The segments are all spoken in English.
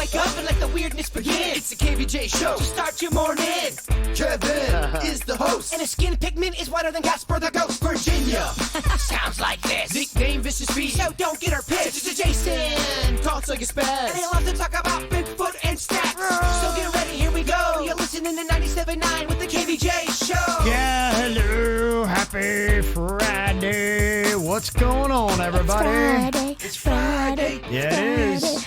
wake up and let the weirdness begin. It's the KVJ show to start your morning. Kevin is the host, and his skin pigment is whiter than Casper the Ghost. Virginia sounds like this. Nickname Vicious Beast, so don't get her pissed. It's Jason, talks like a spaz, and they love to talk about Bigfoot and stats. So get ready, here we go. You're listening to 97.9 with the KVJ show. Yeah, hello, happy Friday. What's going on, everybody? It's Friday. Yeah, it is.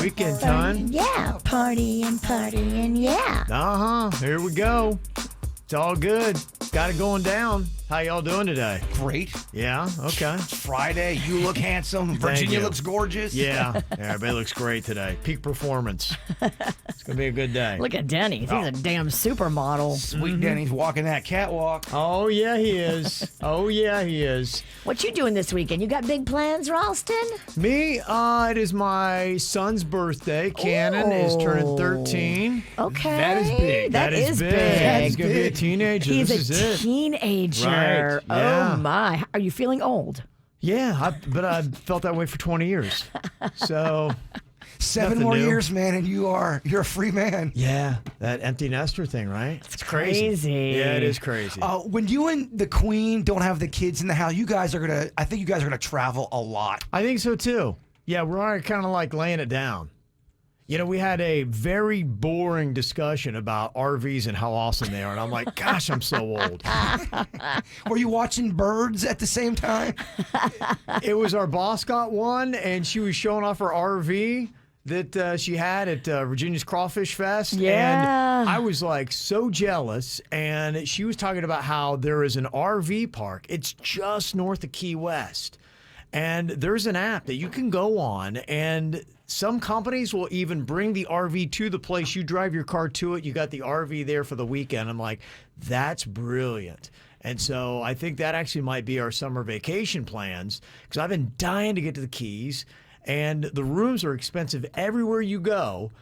Weekend time. Yeah, partying, yeah. Here we go. It's all good. Got it going down. How y'all doing today? Great. Yeah, okay. It's Friday. You look handsome. Virginia looks gorgeous. Yeah, everybody looks great today. Peak performance. It's going to be a good day. Look at Dennys. He's a damn supermodel. Sweet Dennys walking that catwalk. Oh, yeah, he is. Oh, yeah, he is. What you doing this weekend? You got big plans, Ralston? Me, it is my son's birthday. Cannon is turning 13. Okay. That is big. That is big. He's going to be a teenager. He's this is a it. teenager. Right. Yeah. Oh, my. Are you feeling old? Yeah, but I felt that way for 20 years. So 7 nothing more new. years, man, and you're a free man. Yeah, that empty nester thing, right? It's crazy. Yeah, it is crazy. When you and the Queen don't have the kids in the house, I think you guys are gonna travel a lot. I think so too. Yeah, we're already kind of like laying it down. You know, we had a very boring discussion about RVs and how awesome they are. And I'm like, gosh, I'm so old. Were you watching birds at the same time? It was our boss got one, and she was showing off her RV that she had at Virginia's Crawfish Fest. Yeah. And I was like so jealous. And she was talking about how there is an RV park. It's just north of Key West. And there's an app that you can go on, and some companies will even bring the RV to the place. You drive your car to it. You got the RV there for the weekend. I'm like, that's brilliant. And so I think that actually might be our summer vacation plans, because I've been dying to get to the Keys, and the rooms are expensive everywhere you go.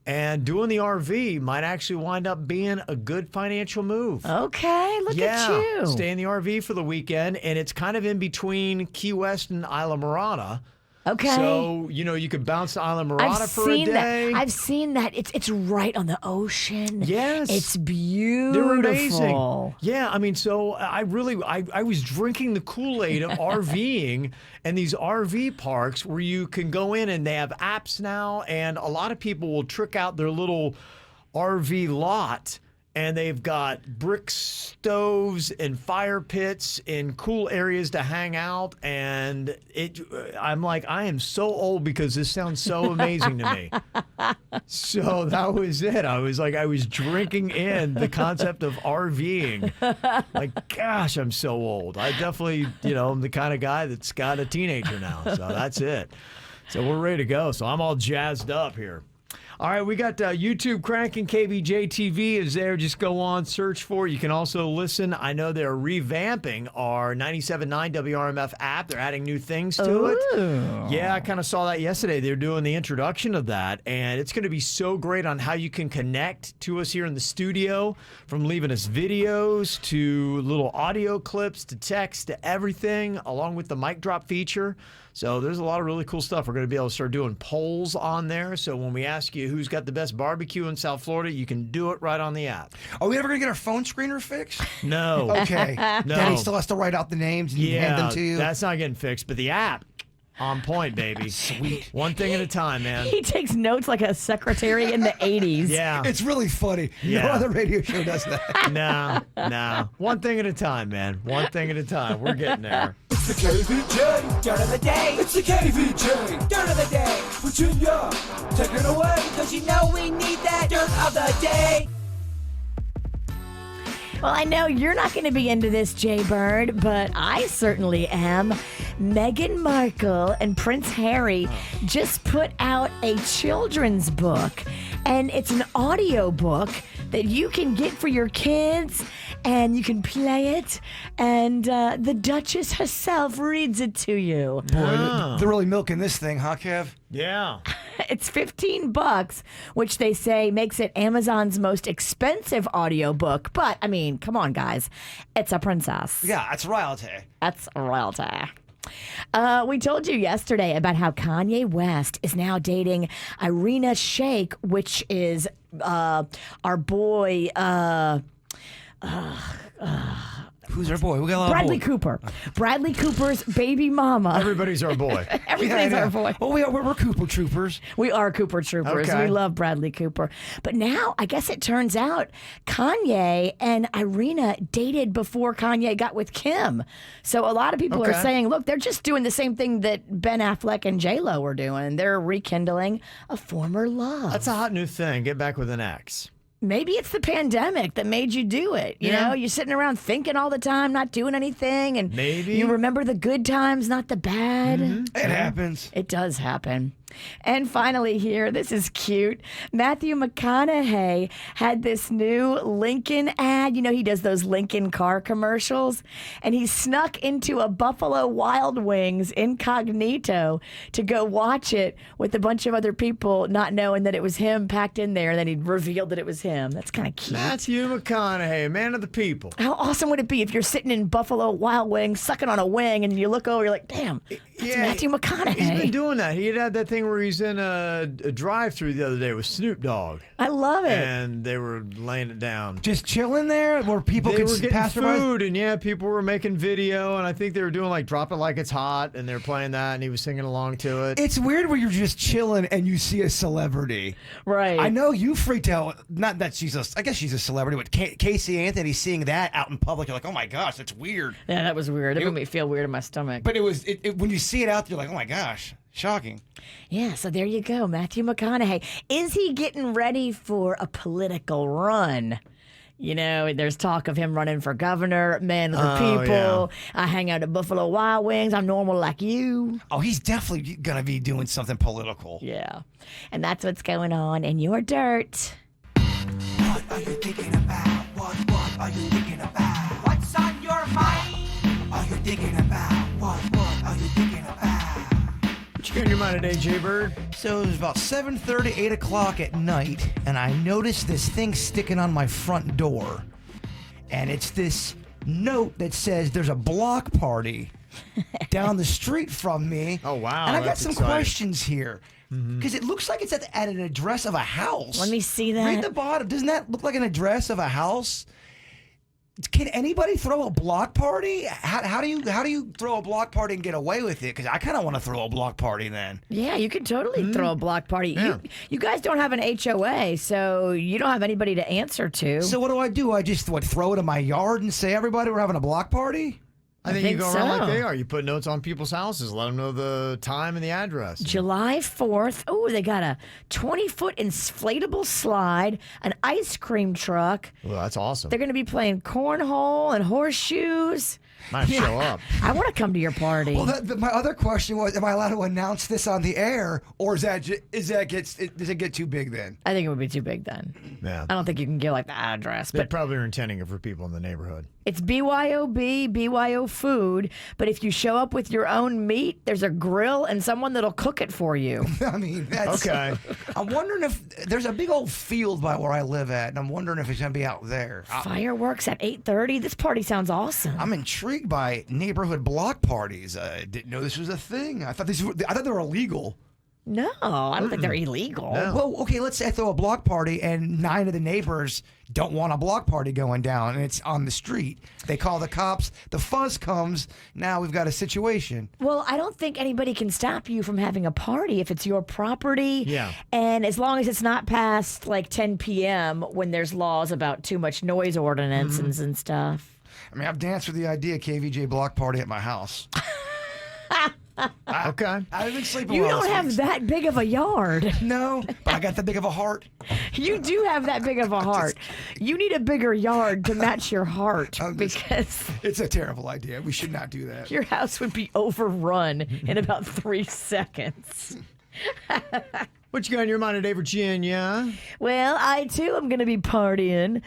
And doing the RV might actually wind up being a good financial move. Okay, look at you. Stay in the RV for the weekend, and it's kind of in between Key West and Isla Mirada. Okay. So, you know, you could bounce to Isla Mirada for a day. I've seen that. It's right on the ocean. Yes. It's beautiful. They're amazing. Yeah, I mean, so I was drinking the Kool-Aid of RVing and these RV parks where you can go in and they have apps now, and a lot of people will trick out their little RV lot, and they've got brick stoves and fire pits and cool areas to hang out. And I'm like, I am so old because this sounds so amazing to me. So that was it. I was drinking in the concept of RVing. Like, gosh, I'm so old. I definitely, I'm the kind of guy that's got a teenager now. So that's it. So we're ready to go. So I'm all jazzed up here. All right, we got YouTube cranking. KVJ TV is there. Just go on, search for it. You can also listen. I know they're revamping our 97.9 WRMF app. They're adding new things to it. Yeah, I kind of saw that yesterday. They're doing the introduction of that, and it's going to be so great on how you can connect to us here in the studio, from leaving us videos to little audio clips to text to everything, along with the mic drop feature. So there's a lot of really cool stuff. We're going to be able to start doing polls on there. So when we ask you who's got the best barbecue in South Florida, you can do it right on the app. Are we ever going to get our phone screener fixed? No. Okay. No. Danny still has to write out the names and hand them to you. That's not getting fixed. But the app, on point, baby. Sweet. One thing at a time, man. He takes notes like a secretary in the 80s. Yeah. It's really funny. Yeah. No other radio show does that. No. One thing at a time, man. One thing at a time. We're getting there. It's the KVJ Dirt of the Day. It's the KVJ Dirt of the Day. Virginia, take it away, because you know we need that Dirt of the Day. Well, I know you're not going to be into this, Jay Bird, but I certainly am. Meghan Markle and Prince Harry just put out a children's book, and it's an audio book that you can get for your kids, and you can play it, and the Duchess herself reads it to you. Boy, they're really milking this thing, huh, Kev? Yeah. It's $15, which they say makes it Amazon's most expensive audiobook. But, I mean, come on, guys. It's a princess. Yeah, it's royalty. That's royalty. We told you yesterday about how Kanye West is now dating Irina Shayk, which is our boy. Who's our boy? We got a lot Bradley of boys. Cooper. Bradley Cooper's baby mama. Everybody's our boy. Everybody's our boy. Well, we're Cooper Troopers. We are Cooper Troopers. Okay. We love Bradley Cooper. But now, I guess it turns out Kanye and Irina dated before Kanye got with Kim. So a lot of people are Okay. saying, look, they're just doing the same thing that Ben Affleck and J-Lo were doing. They're rekindling a former love. That's a hot new thing. Get back with an ex. Maybe it's the pandemic that made you do it. You Yeah. know, you're sitting around thinking all the time, not doing anything. And Maybe. you remember the good times, not the bad. It happens. It does happen. And finally here, this is cute. Matthew McConaughey had this new Lincoln ad. You know, he does those Lincoln car commercials. And he snuck into a Buffalo Wild Wings incognito to go watch it with a bunch of other people, not knowing that it was him packed in there. And then he revealed that it was him. That's kind of cute. Matthew McConaughey, man of the people. How awesome would it be if you're sitting in Buffalo Wild Wings, sucking on a wing, and you look over, you're like, damn, that's Matthew McConaughey. He's been doing that. He had that thing where he's in a drive-through the other day with Snoop Dogg, I love it. and they were laying it down. Just chilling there where people They could were getting pass by. food, and yeah, people were making video, and I think they were doing like "Drop It Like It's Hot," and they were playing that, and he was singing along to it. It's weird where you're just chilling and you see a celebrity. Right. I know you freaked out. Not that I guess she's a celebrity, but Casey Anthony seeing that out in public, you're like, oh my gosh, that's weird. Yeah, that was weird. It made me feel weird in my stomach. But when you see it out there, you're like, oh my gosh, shocking. Yeah, so there you go, Matthew McConaughey. Is he getting ready for a political run? You know, there's talk of him running for governor, man of the Oh, people. I hang out at Buffalo Wild Wings. I'm normal like you. Oh, he's definitely gonna be doing something political. Yeah. And that's what's going on in your dirt. What are you thinking about? What are you thinking about? What's on your mind? Are you thinking about? What are you thinking about? What you got in your mind today, Jay Bird? So it was about 7:30, 8 o'clock at night, and I noticed this thing sticking on my front door. And it's this note that says there's a block party down the street from me. Oh, wow, And I got that's some exciting. questions here. Because it looks like it's at an address of a house. Let me see that. Read the bottom. Doesn't that look like an address of a house? Can anybody throw a block party? How do you throw a block party and get away with it? Because I kind of want to throw a block party then. Yeah, you could totally throw a block party. Yeah. You guys don't have an HOA, so you don't have anybody to answer to. So what do? I just throw it in my yard and say, everybody, we're having a block party? I think you think go around so. like they are. You put notes on people's houses, let them know the time and the address. July 4th. Oh, they got a 20-foot inflatable slide, an ice cream truck. Well, that's awesome. They're going to be playing cornhole and horseshoes. Might show up. I want to come to your party. Well, my other question was, am I allowed to announce this on the air, or does it get too big then? I think it would be too big then. Yeah. I don't think you can give like the address, They but probably are intending it for people in the neighborhood. it's BYO food. But if you show up with your own meat, there's a grill and someone that'll cook it for you. I mean, that's Okay. I'm wondering if there's a big old field by where I live at, and I'm wondering if it's gonna be out there. Fireworks at 8:30. This party sounds awesome. I'm intrigued by neighborhood block parties. I didn't know this was a thing. I thought they were illegal. No, I don't think they're illegal. No. Well, okay, let's say I throw a block party and 9 of the neighbors don't want a block party going down, and it's on the street. They call the cops. The fuzz comes. Now we've got a situation. Well, I don't think anybody can stop you from having a party if it's your property. Yeah. And as long as it's not past like 10 p.m. when there's laws about too much noise ordinances and stuff. I mean, I've danced with the idea of KVJ block party at my house. Okay. I've been sleeping You well don't this have week. that big of a yard. No, but I got that big of a heart. You do have that big of a heart. You need a bigger yard to match your heart because It's a terrible idea. We should not do that. your house would be overrun in about 3 seconds. What you got in your mind today, Virginia? Well, I too am going to be partying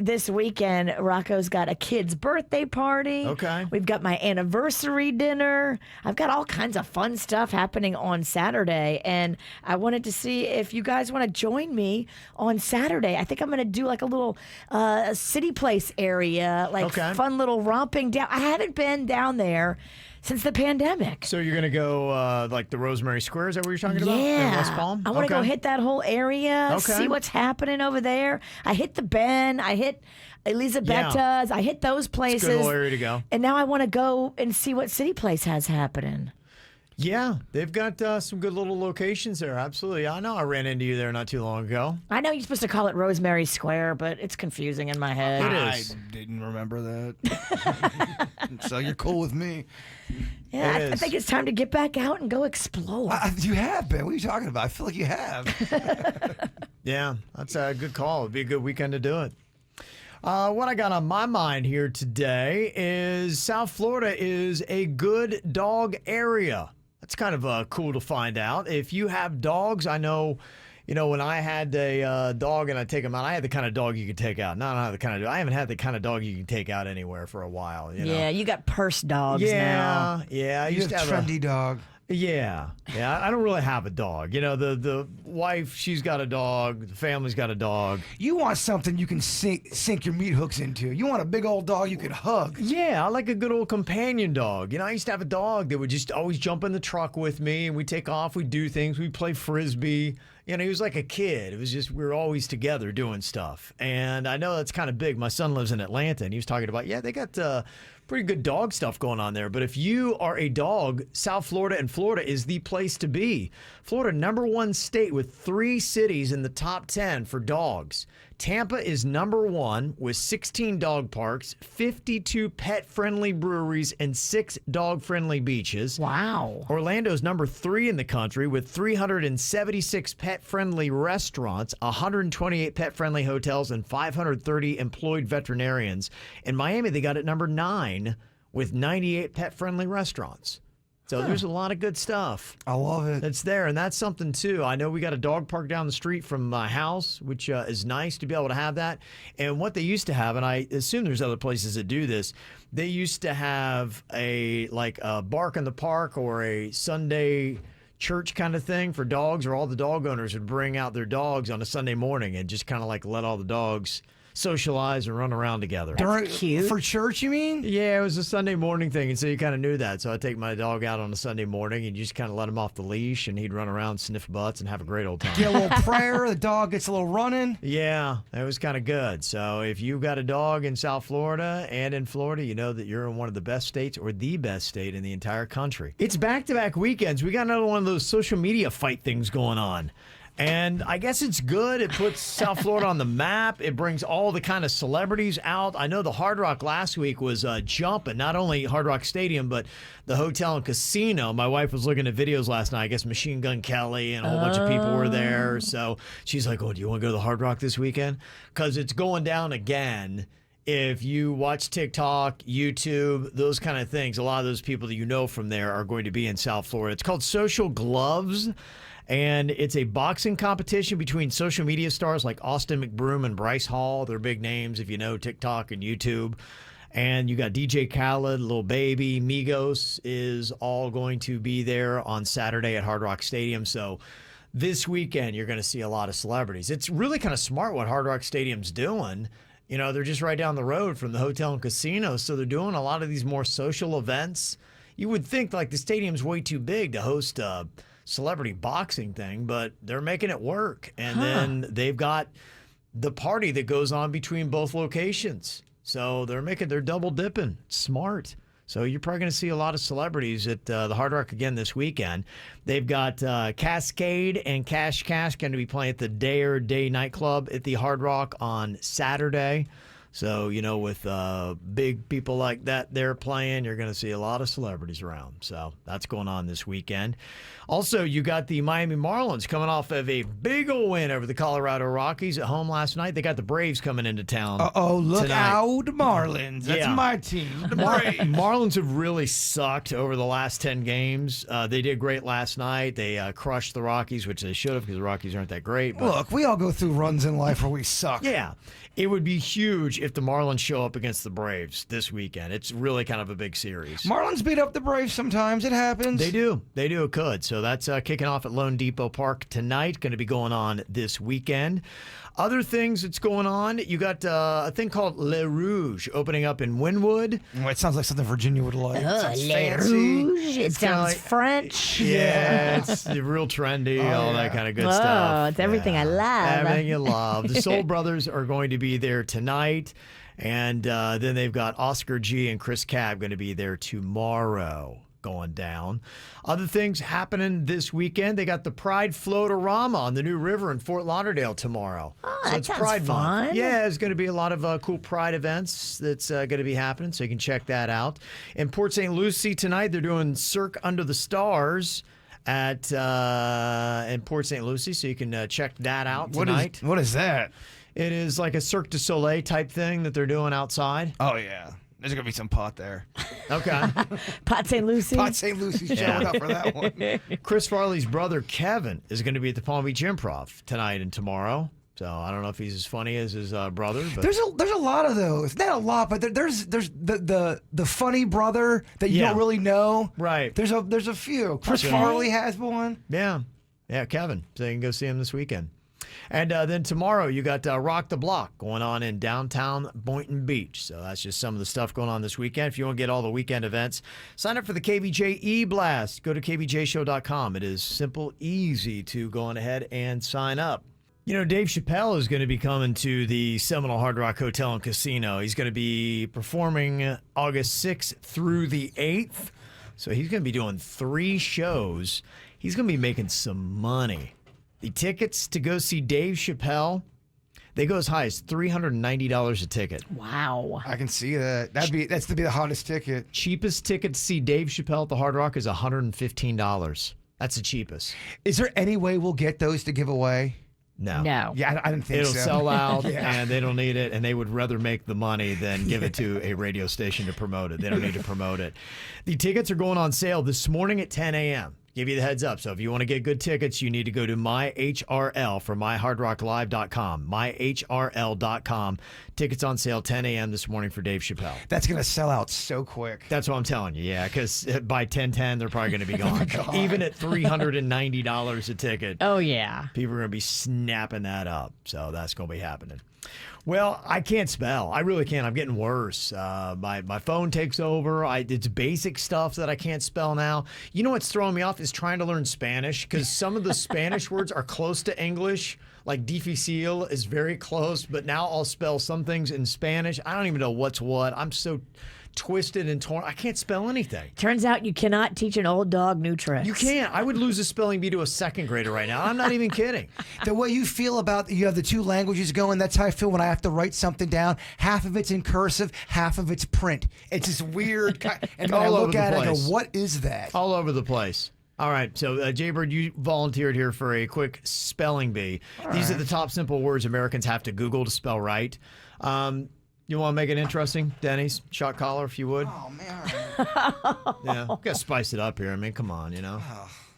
this weekend. Rocco's got a kid's birthday party. Okay. We've got my anniversary dinner. I've got all kinds of fun stuff happening on Saturday, and I wanted to see if you guys want to join me on Saturday. I think I'm going to do like a little city place area, like Okay. fun little romping down. I haven't been down there since the pandemic. So you're gonna go like the Rosemary Square? Is that what you're talking about? Yeah. In West Palm? I want to go hit that whole area, Okay. see what's happening over there. I hit the Bend. I hit Elisabetta's. I hit those places. Good little area to go. And now I want to go and see what City Place has happening. Yeah, they've got some good little locations there. Absolutely. I know I ran into you there not too long ago. I know you're supposed to call it Rosemary Square, but it's confusing in my head. It is. I didn't remember that. So you're cool with me. Yeah, It I is. think it's time to get back out and go explore. You have been. What are you talking about? I feel like you have. Yeah, that's a good call. It'd be a good weekend to do it. What I got on my mind here today is South Florida is a good dog area. That's kind of cool to find out. If you have dogs, I know, when I had a dog and I take him out, I had the kind of dog you could take out. Not the kind of I haven't had the kind of dog you can take out anywhere for a while. Yeah, you got purse dogs now. Yeah. I You used have to have trendy dog. Yeah. I don't really have a dog. The wife, she's got a dog. The family's got a dog. You want something you can sink your meat hooks into. You want a big old dog you can hug. Yeah, I like a good old companion dog. I used to have a dog that would just always jump in the truck with me, and we'd take off, we'd do things, we'd play Frisbee. He was like a kid. It was just, we were always together doing stuff. And I know that's kind of big. My son lives in Atlanta, and he was talking about, they got pretty good dog stuff going on there. But if you are a dog, South Florida and Florida is the place to be. Florida, #1 state with 3 cities in the top 10 for dogs. Tampa is #1 with 16 dog parks, 52 pet-friendly breweries, and 6 dog-friendly beaches. Wow. Orlando's #3 in the country with 376 pet-friendly restaurants, 128 pet-friendly hotels, and 530 employed veterinarians. In Miami, they got it #9 with 98 pet-friendly restaurants. So there's a lot of good stuff. I love it. That's there, and that's something too. I know we got a dog park down the street from my house, which is nice to be able to have that. And what they used to have, and I assume there's other places that do this, they used to have a bark in the park or a Sunday church kind of thing for dogs, or all the dog owners would bring out their dogs on a Sunday morning and just kind of let all the dogs socialize and run around together. Cute. For church, you mean? Yeah, it was a Sunday morning thing, and so you kind of knew that. So I'd take my dog out on a Sunday morning, and you just kind of let him off the leash, and he'd run around, sniff butts, and have a great old time. Get a little prayer. The dog gets a little running. Yeah, it was kind of good. So if you've got a dog in South Florida and in Florida, you know that you're in one of the best states, or the best state in the entire country. It's back-to-back weekends. We got another one of those social media fight things going on. And I guess it's good. It puts South Florida on the map. It brings all the kind of celebrities out. I know the Hard Rock last week was jumping, not only Hard Rock Stadium, but the hotel and casino. My wife was looking at videos last night. I guess Machine Gun Kelly and a whole bunch of people were there. So she's like, oh, do you want to go to the Hard Rock this weekend? Because it's going down again. If you watch TikTok, YouTube, those kind of things, a lot of those people that you know from there are going to be in South Florida. It's called Social Gloves. And it's a boxing competition between social media stars like Austin McBroom and Bryce Hall. They're big names if you know TikTok and YouTube. And you got DJ Khaled, Lil Baby, Migos is all going to be there on Saturday at Hard Rock Stadium. So this weekend, you're going to see a lot of celebrities. It's really kind of smart what Hard Rock Stadium's doing. They're just right down the road from the hotel and casino. So they're doing a lot of these more social events. You would think the stadium's way too big to host a celebrity boxing thing, but they're making it work. And then they've got the party that goes on between both locations. So they're double dipping. Smart. So you're probably going to see a lot of celebrities at the Hard Rock again this weekend. They've got Cascade and Cash going to be playing at the Day nightclub at the Hard Rock on Saturday. So, with big people like that they're playing, you're going to see a lot of celebrities around. So that's going on this weekend. Also, you got the Miami Marlins coming off of a big old win over the Colorado Rockies at home last night. They got the Braves coming into town. Look tonight. out, Marlins. That's my team. The Braves. Marlins have really sucked over the last 10 games. They did great last night. They crushed the Rockies, which they should have because the Rockies aren't that great. But Look, we all go through runs in life where we suck. yeah, it would be huge if the Marlins show up against the Braves this weekend. It's really kind of a big series. Marlins beat up the Braves sometimes. It happens. They do. It could. So that's kicking off at Lone Depot Park tonight. Going to be going on this weekend. Other things that's going on, you got a thing called Le Rouge opening up in Wynwood. Oh, it sounds like something Virginia would like. Sounds Le fancy. Rouge. It sounds like- French. Yeah, it's real trendy, all that kind of good stuff. Oh, it's everything I love. Everything you love. The Soul Brothers are going to be there tonight. And then they've got Oscar G and Chris Cab going to be there tomorrow going down. Other things happening this weekend. They got the Pride Floatorama on the New River in Fort Lauderdale tomorrow. Oh, So that it's sounds Pride Month. fun. Yeah, there's going to be a lot of cool Pride events that's going to be happening, so you can check that out. In Port St. Lucie tonight, they're doing Cirque Under the Stars at in Port St. Lucie, so you can check that out tonight. What is that? It is like a Cirque du Soleil type thing that they're doing outside. Oh, yeah. There's going to be some pot there. Okay. Pot St. Lucie. Pot St. Lucy's showing up for that one. Chris Farley's brother, Kevin, is going to be at the Palm Beach Improv tonight and tomorrow. So I don't know if he's as funny as his brother. But There's a lot of those. Not a lot, but there's the funny brother that you Yeah. don't really know. Right. There's a few. Chris Okay. Farley has one. Yeah, Kevin. So you can go see him this weekend. And then tomorrow you got Rock the Block going on in downtown Boynton Beach. So that's just some of the stuff going on this weekend. If you want to get all the weekend events, sign up for the KVJ E-Blast. Go to kvjshow.com. It is simple, easy to go on ahead and sign up. You know, Dave Chappelle is going to be coming to the Seminole Hard Rock Hotel and Casino. He's going to be performing August 6th through the 8th. So he's going to be doing 3 shows. He's going to be making some money. The tickets to go see Dave Chappelle, they go as high as $390 a ticket. Wow. I can see that. That's to be the hottest ticket. Cheapest ticket to see Dave Chappelle at the Hard Rock is $115. That's the cheapest. Is there any way we'll get those to give away? No. No. Yeah, I didn't think It'll so. sell out, and they don't need it, and they would rather make the money than give it to a radio station to promote it. They don't need to promote it. The tickets are going on sale this morning at 10 a.m. Give you the heads up. So if you want to get good tickets, you need to go to MyHRL for MyHardRockLive.com. MyHRL.com. Tickets on sale 10 a.m. this morning for Dave Chappelle. That's going to sell out so quick. That's what I'm telling you, yeah, because by 10:10, they're probably going to be gone. Even at $390 a ticket. Oh, yeah. People are going to be snapping that up. So that's going to be happening. Well, I can't spell. I really can't. I'm getting worse. My phone takes over. It's basic stuff that I can't spell now. You know what's throwing me off is trying to learn Spanish, because some of the Spanish words are close to English. Like difícil is very close, but now I'll spell some things in Spanish. I don't even know what's what. I'm so twisted and torn. I can't spell anything. Turns out you cannot teach an old dog new tricks. You can't. I would lose a spelling bee to a second grader right now. I'm not even kidding. The way you feel about you have the 2 languages going, that's how I feel when I have to write something down. Half of it's in cursive, half of it's print. It's this weird and then I All over look the at it and I go, place. what is that? All over the place. All right, so Jaybird, you volunteered here for a quick spelling bee. These are the top simple words Americans have to Google to spell right. You want to make it interesting, Dennys? Shot collar, if you would. Oh, man. Yeah, got to spice it up here. I mean, come on, you know.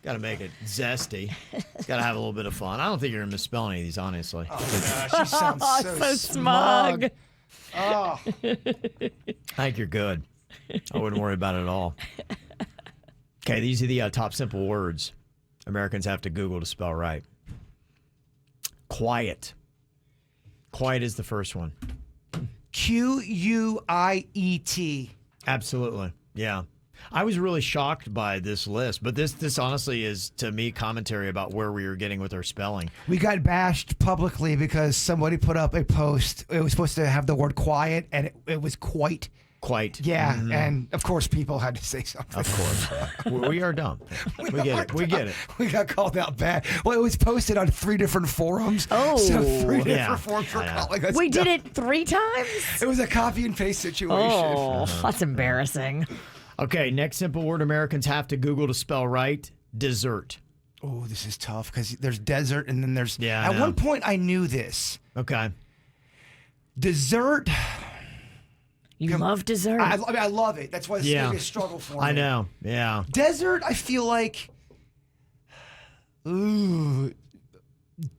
Got to make it zesty. Got to have a little bit of fun. I don't think you're going to misspell any of these, honestly. Oh, gosh, she sounds so, so smug. Oh. I think you're good. I wouldn't worry about it at all. Okay, these are the top simple words Americans have to Google to spell right. Quiet. Quiet is the first one. Q-U-I-E-T. Absolutely. Yeah. I was really shocked by this list, but this honestly is, to me, commentary about where we are getting with our spelling. We got bashed publicly because somebody put up a post. It was supposed to have the word quiet, and it was quite. Quite. Yeah, and of course people had to say something. Of course. We are dumb. We get it. We get it. We got called out bad. Well, it was posted on 3 different forums. Oh. So 3 different Yeah. forums were I know. calling us We did dumb. it 3 times? It was a copy and paste situation. Oh, that's embarrassing. Okay, next simple word Americans have to Google to spell right. Dessert. Oh, this is tough because there's desert and then there's... Yeah, I At know. one point, I knew this. Okay. Dessert... You love dessert? I mean, I love it. That's why it's Yeah. going to be a struggle for me. I know. Yeah. Desert, I feel like... Ooh.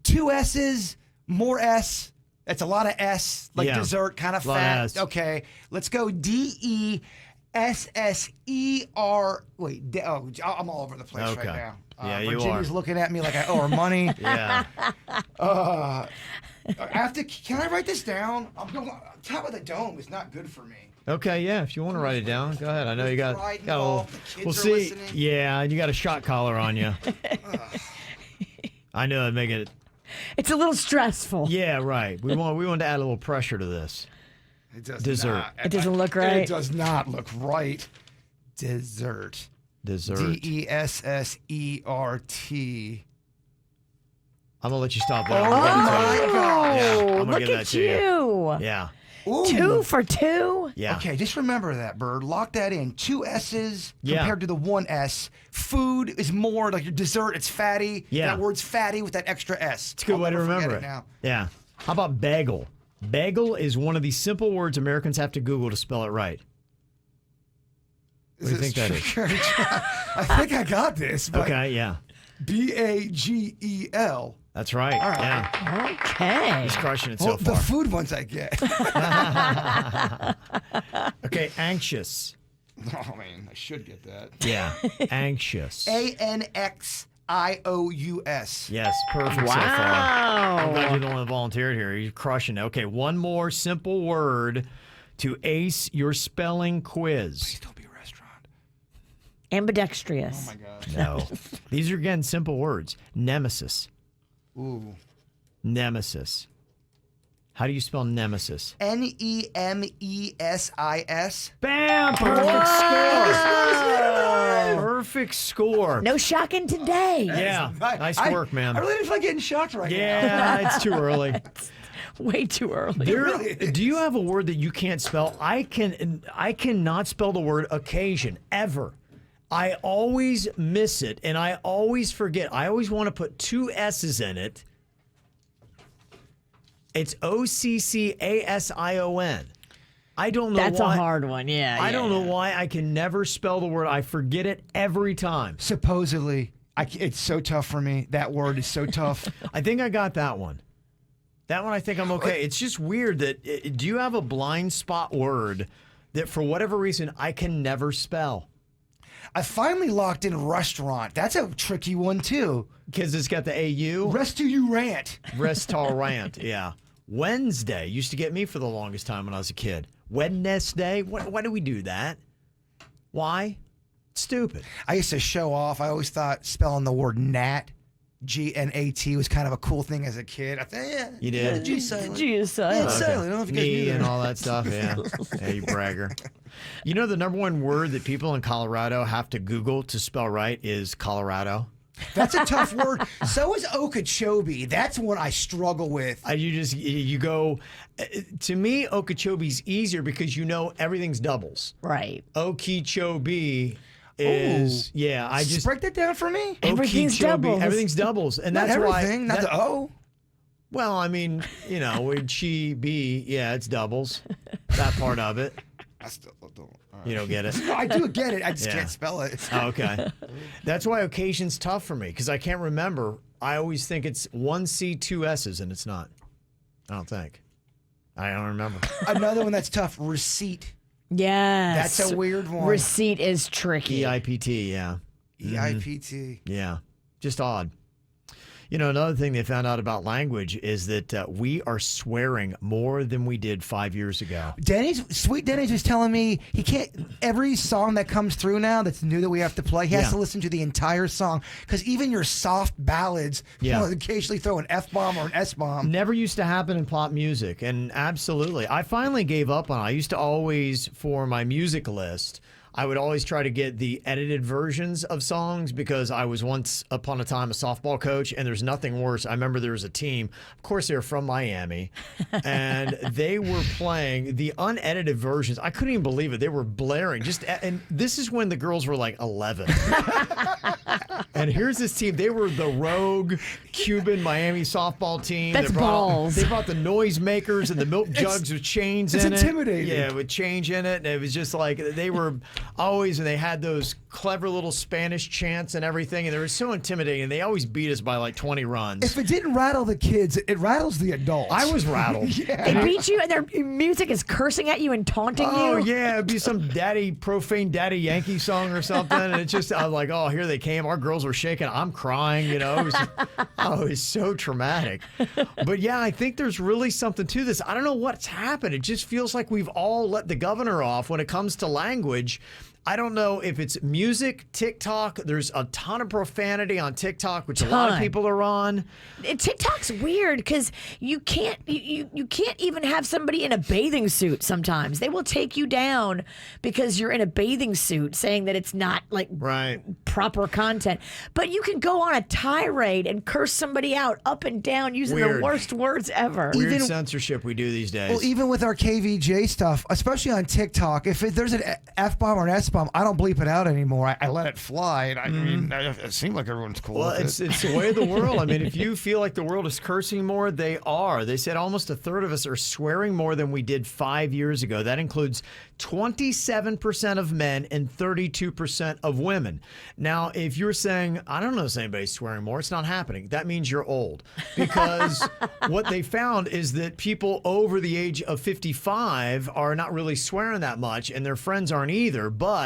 2 S's, more S, That's a lot of S, like Yeah. dessert, kind of Lot of fat. S. Okay, let's go DESSER. Wait, I'm all over the place Okay. right now. Yeah, you Virginia's are. looking at me like I owe her money. Yeah. I have to. Can I write this down? I'm going. Top of the dome is not good for me. Okay, yeah. If you want to write it down, go ahead. I know you got. Pride got a little, involved, the kids we'll are see. listening. Yeah, and you got a shot collar on you. I know it'd make it. It's a little stressful. Yeah, right. We want to add a little pressure to this. It does Dessert. not. It doesn't look right. It does not look right. Dessert. Dessert. DESSERT. I'm gonna let you stop there. Oh I'm gonna give it to my you. God. Yeah, I'm gonna look give that at to you. you. Yeah. Ooh. 2 for 2. Yeah. Okay, just remember that, Bird. Lock that in. 2 S's Yeah. compared to the 1 S. Food is more like your dessert. It's fatty. Yeah. That word's fatty with that extra S. It's a good way to remember it. Now. Yeah. How about bagel? Bagel is one of the simple words Americans have to Google to spell it right. What do you think that is? I think I got this. But Okay, yeah. BAGEL. That's right. right. Yeah. Okay. He's crushing it Well, so the far. food ones I get. Okay, anxious. Oh man, I should get that. Yeah. Anxious. ANXIOUS. Yes, perfect so far. I'm glad Wow. you're the one that volunteered here. You're crushing it. Okay, one more simple word to ace your spelling quiz. Please don't be a restaurant. Ambidextrous. Oh my god. No. These are, again, simple words. Nemesis. Ooh. Nemesis. How do you spell nemesis? NEMESIS. Bam! Perfect score. Perfect score. No shocking today. Yeah. Nice work, man. I really didn't feel like getting shocked right now. Yeah, it's too early. Way too early. Do you have a word that you can't spell? I cannot spell the word occasion ever. I always miss it and I always forget. I always want to put 2 S's in it. It's OCCASION. I don't know That's why. a hard one. Yeah. I don't know why I can never spell the word. I forget it every time. Supposedly, it's so tough for me. That word is so tough. I think I got that one. That one I think I'm okay. It's just weird that do you have a blind spot word that for whatever reason I can never spell? I finally locked in restaurant. That's a tricky one too. Because it's got the AU. Restaurant. Restaurant, yeah. Wednesday used to get me for the longest time when I was a kid. Wednesday? Why do we do that? Why? Stupid. I used to show off. I always thought spelling the word gnat, GNAT, was kind of a cool thing as a kid. I thought, yeah. You did? The G silent. G is Yeah, silent. it's silent. I don't know if you guys knew Me that. and all that stuff, yeah. Yeah, you bragger. You know the number one word that people in Colorado have to Google to spell right is Colorado? That's a tough word. So is Okeechobee. That's one I struggle with. You go, to me, Okeechobee's easier because you know everything's doubles. Right. Okeechobee is, yeah, I just. Break that down for me. Everything's Okeechobee, doubles. Everything's doubles. And Not that's everything, why. not the O. Well, I mean, you know, with she be, yeah, it's doubles. That part of it. I still don't. You don't get it. I do get it. I just Yeah. can't spell it. Oh, okay. That's why occasion's tough for me because I can't remember. I always think it's 1 C, 2 S's, and it's not. I don't think. I don't remember. Another one that's tough. Receipt. Yes. That's a weird one. Receipt is tricky. EIPT, yeah. EIPT. Yeah. Just odd. You know, another thing they found out about language is that we are swearing more than we did 5 years ago. Sweet Dennys was telling me he can't. Every song that comes through now that's new that we have to play, he has Yeah. to listen to the entire song because even your soft ballads, Yeah. will occasionally throw an F bomb or an S bomb. Never used to happen in pop music, and absolutely. I finally gave up on it. I used to always, for my music list, I would always try to get the edited versions of songs because I was once upon a time a softball coach, and there's nothing worse. I remember there was a team, of course they were from Miami, and they were playing the unedited versions. I couldn't even believe it. They were blaring. And this is when the girls were like 11. And here's this team. They were the rogue Cuban Miami softball team. That's balls. They brought the noisemakers and the milk jugs with chains in it. It's intimidating. Yeah, with change in it. And it was just like they were always, and they had those clever little Spanish chants and everything. And they were so intimidating. They always beat us by like 20 runs. If it didn't rattle the kids, it rattles the adults. I was rattled. They beat you, and their music is cursing at you and taunting you. Oh, yeah. It'd be some profane daddy Yankee song or something. And it's just, I was like, oh, here they came. Our girls were shaking. I'm crying, you know. It was so traumatic. But yeah, I think there's really something to this. I don't know what's happened. It just feels like we've all let the governor off when it comes to language. I don't know if it's music, TikTok. There's a ton of profanity on TikTok, which a lot of people are on. TikTok's weird because you can't even have somebody in a bathing suit sometimes. They will take you down because you're in a bathing suit, saying that it's not like proper content. But you can go on a tirade and curse somebody out up and down using the worst words ever. Weird censorship we do these days. Well, even with our KVJ stuff, especially on TikTok, if there's an F-bomb or an S-bomb, I don't bleep it out anymore. I let it fly. And I mean, it seems like everyone's cool with it's the way of the world. I mean, if you feel like the world is cursing more, they are. They said almost a third of us are swearing more than we did 5 years ago. That includes 27% of men and 32% of women. Now, if you're saying, I don't notice anybody swearing more, it's not happening. That means you're old. Because what they found is that people over the age of 55 are not really swearing that much, and their friends aren't either. But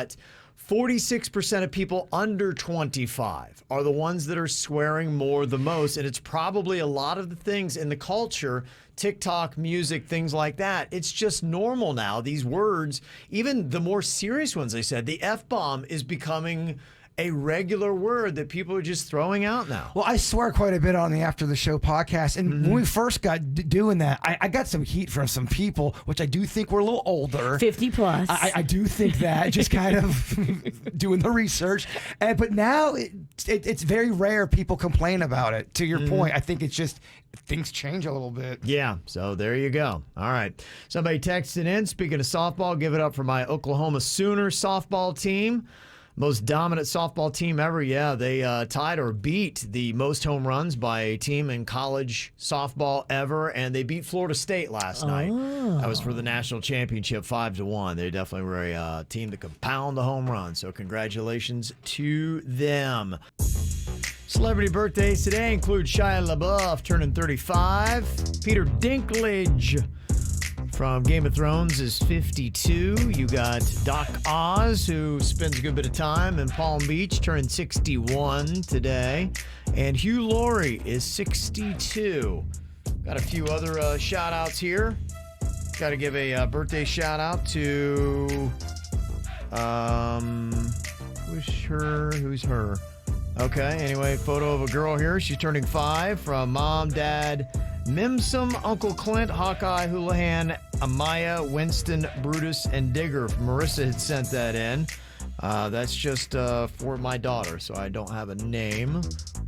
46% of people under 25 are the ones that are swearing more the most. And it's probably a lot of the things in the culture, TikTok, music, things like that. It's just normal now. These words, even the more serious ones, they said, the F-bomb is becoming a regular word that people are just throwing out now. Well, I swear quite a bit on the After the Show podcast. And when we first got doing that, I got some heat from some people, which I do think were a little older. 50 plus. I do think that, just kind of doing the research. But now it's very rare people complain about it. To your point, I think it's just things change a little bit. Yeah, so there you go. All right. Somebody texted in, speaking of softball, give it up for my Oklahoma Sooner softball team. Most dominant softball team ever. Yeah, they tied or beat the most home runs by a team in college softball ever, and they beat Florida State last night. That was for the national championship, 5-1. They definitely were a team that could pound the home run, so congratulations to them. Celebrity birthdays today include Shia LaBeouf turning 35, Peter Dinklage from Game of Thrones is 52. You got Doc Oz, who spends a good bit of time in Palm Beach, turning 61 today. And Hugh Laurie is 62. Got a few other shout-outs here. Got to give a birthday shout-out to... Who's her? Okay, anyway, photo of a girl here. She's turning 5 from Mom, Dad, Mimsum, Uncle Clint, Hawkeye, Houlihan, Amaya, Winston, Brutus, and Digger. Marissa had sent that in. That's just for my daughter, so I don't have a name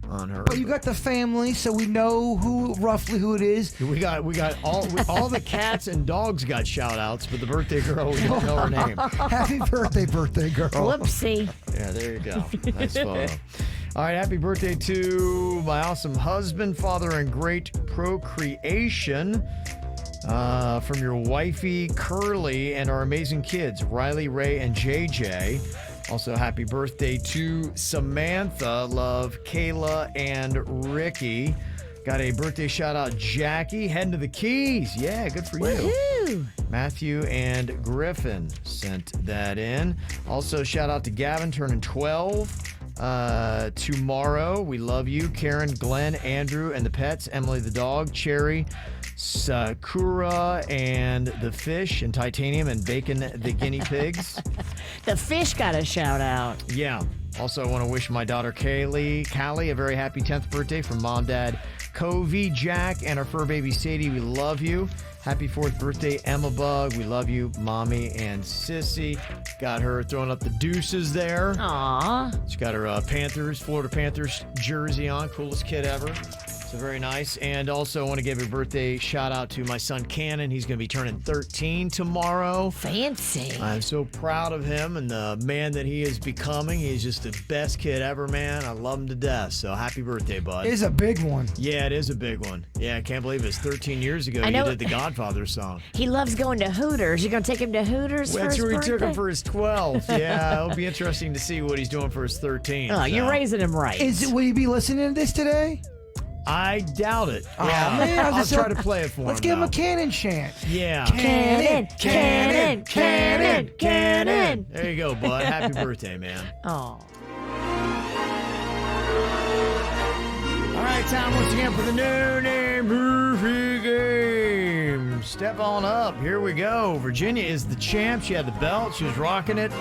on her. But you got the family, so we know roughly who it is. We got all the cats and dogs got shout-outs, but the birthday girl, we don't know her name. Happy birthday girl. Whoopsie. Yeah, there you go. Nice photo. All right, happy birthday to my awesome husband, father, and great procreation from your wifey, Curly, and our amazing kids, Riley, Ray, and JJ. Also, happy birthday to Samantha, love, Kayla, and Ricky. Got a birthday shout-out, Jackie, heading to the Keys. Yeah, good for you. Woohoo! Matthew and Griffin sent that in. Also, shout-out to Gavin, turning 12. Tomorrow, we love you. Karen, Glenn, Andrew, and the pets. Emily the dog, Cherry, Sakura, and the fish, and Titanium, and Bacon the guinea pigs. The fish got a shout out. Yeah. Also, I want to wish my daughter Callie a very happy 10th birthday from Mom, Dad, Covey, Jack, and our fur baby Sadie. We love you. Happy 4th birthday, Emma Bug. We love you, Mommy and Sissy. Got her throwing up the deuces there. Aww. She's got her Florida Panthers jersey on. Coolest kid ever. So very nice. And also, I want to give a birthday shout out to my son Cannon. He's going to be turning 13 tomorrow. Fancy. I'm so proud of him and the man that he is becoming. He's just the best kid ever, man. I love him to death. So happy birthday, bud. It is a big one. Yeah, it is a big one. Yeah, I can't believe it's 13 years ago you did the Godfather song. He loves going to Hooters. You going to take him to Hooters for his That's where birthday? we took him for his 12th. Yeah, it'll be interesting to see what he's doing for his 13th. Oh, you're raising him right. Will you be listening to this today? I doubt it. Oh, Yeah, man, I'll try to play it for him. Let's give him though. a cannon chant. Yeah. Cannon, cannon, cannon, cannon. There you go, bud. Happy birthday, man. Oh. All right, time once again for the No Name Movie Game. Step on up. Here we go. Virginia is the champ. She had the belt. She was rocking it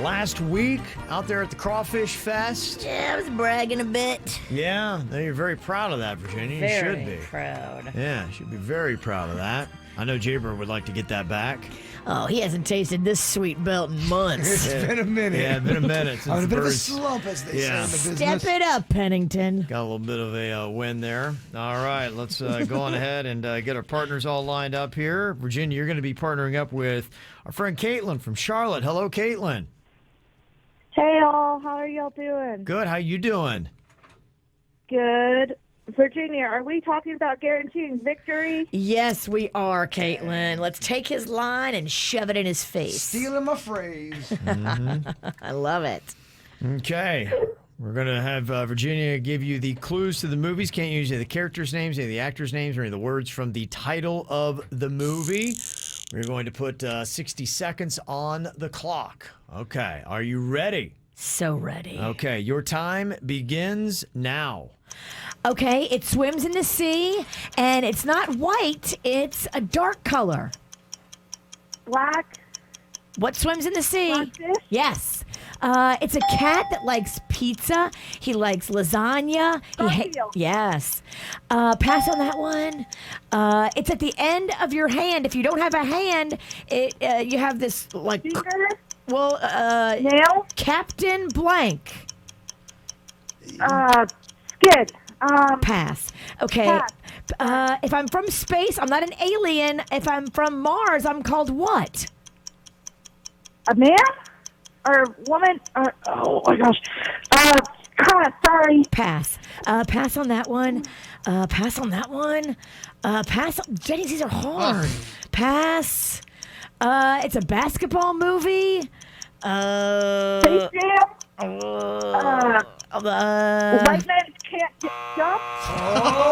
last week out there at the Crawfish Fest. Yeah, I was bragging a bit. Yeah, you're very proud of that, Virginia. You should be. Proud. Yeah, you should be very proud of that. I know Jaybird would like to get that back. Oh, he hasn't tasted this sweet belt in months. It's been a minute. Yeah, it's been a minute since I'm in a the bit of a birds slump, as they say in the business. Step it up, Pennington. got a little bit of a win there. All right, let's go on ahead and get our partners all lined up here. Virginia, you're going to be partnering up with our friend Caitlin from Charlotte. Hello, Caitlin. Hey all, how are y'all doing? Good. How you doing? Good. Virginia, are we talking about guaranteeing victory? Yes, we are, Caitlin. Let's take his line and shove it in his face. Stealing my phrase. I love it. Okay. We're going to have Virginia give you the clues to the movies. Can't use any of the characters' names, any of the actors' names, or any of the words from the title of the movie. We're going to put 60 seconds on the clock. Okay. Are you ready? So ready. Okay. Your time begins now. Okay, it swims in the sea, and it's not white, it's a dark color. Black? What swims in the sea? Blackfish? Yes. It's a cat that likes pizza. He likes lasagna. Garfield. Yes. Pass on that one. It's at the end of your hand. If you don't have a hand, you have this like. Finger? Nail? Captain Blank. Skid? Pass. Okay. Pass. If I'm from space, I'm not an alien. If I'm from Mars, I'm called what? A man? Or woman? Oh my gosh. Sorry. Pass. Pass on that one. Pass on that one. Pass. Dennys, these are hard. Pass. It's a basketball movie. Space Jam? White men can't get jumped?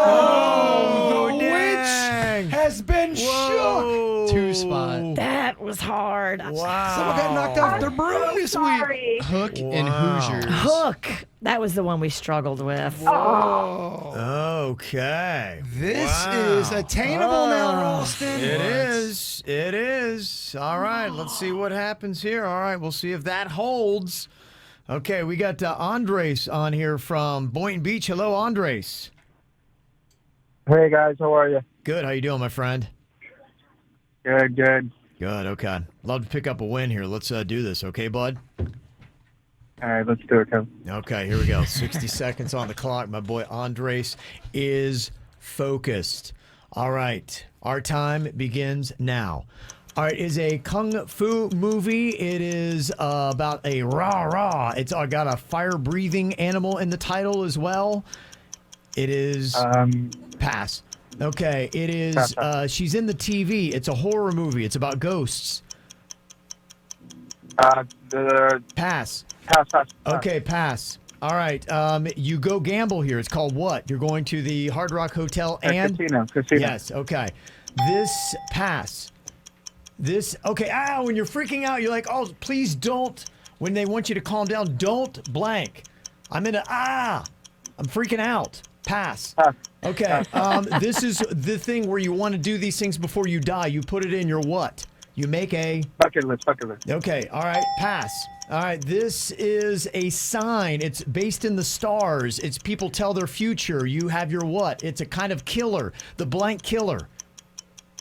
Oh, the dang. witch has been Whoa. shook. 2 spot. That was hard. Wow. Someone got knocked off their broom this week. Sorry. Hook and Wow. Hoosiers. Hook. That was the one we struggled with. Okay. This Wow. is attainable now, Ralston. It is. It is. All right. Let's see what happens here. All right. We'll see if that holds. Okay. We got Andres on here from Boynton Beach. Hello, Andres. Hey guys, how are you? Good. How you doing, my friend? Good, good. Good. Okay. Love to pick up a win here. Let's do this. Okay, bud? All right, let's do it, Kevin. Okay, here we go. 60 seconds on the clock. My boy Andres is focused. All right, our time begins now. All right, is a kung fu movie. It is about a rah-rah. It's got a fire-breathing animal in the title as well. It is pass. Okay, it is she's in the TV. It's a horror movie. It's about ghosts. The Pass. pass. Okay, pass. All right. You go gamble here. It's called what? You're going to the Hard Rock Hotel and Casino. yes. Okay. This pass. This okay. When you're freaking out, you're like, oh, please don't. When they want you to calm down, don't blank. I'm in I'm freaking out. Pass. Okay. This is the thing where you want to do these things before you die. You put it in your what? You make a Bucket list. Okay, all right, pass. All right, this is a sign. It's based in the stars. It's people tell their future. You have your what? It's a kind of killer, the blank killer.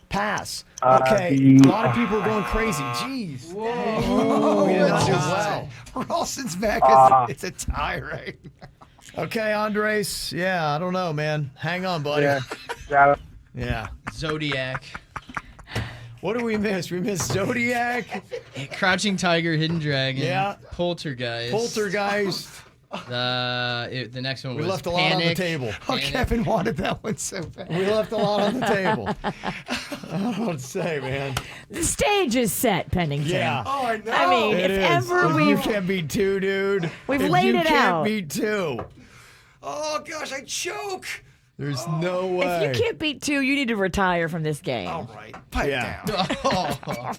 Pass. Okay, a lot of people are going crazy. Jeez. Whoa. We did not do well. Ralston's back. It's a tie right now. Okay, Andres. Yeah, I don't know, man. Hang on, buddy. Yeah. Got it. Yeah. Zodiac. What did we miss? We missed Zodiac, Crouching Tiger, Hidden Dragon. Yeah. Poltergeist. Poltergeist. The next one We was left a lot Panic. on the table. Oh, Kevin wanted that one so bad. We left a lot on the table. I don't know what to say, man. The stage is set, Pennington. Yeah. Oh, I know. I mean, It if is. ever You we've can't beat two, dude. We've If laid you it can't out. beat two, Oh, gosh, I choke. there's no way. if you can't beat two, you need to retire from this game. All right. Pipe Yeah. down.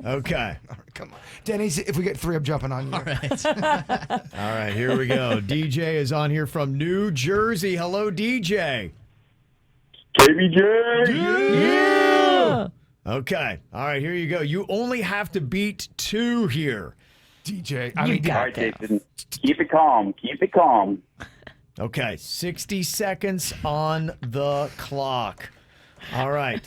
Okay. All right, come on. Dennys, if we get three, I'm jumping on you. All right, here we go. DJ is on here from New Jersey. Hello, DJ. KVJ. Yeah. Okay. All right, here you go. You only have to beat two here. DJ. You got All right, this. Jason. Keep it calm. Keep it calm. Okay, 60 seconds on the clock. All right,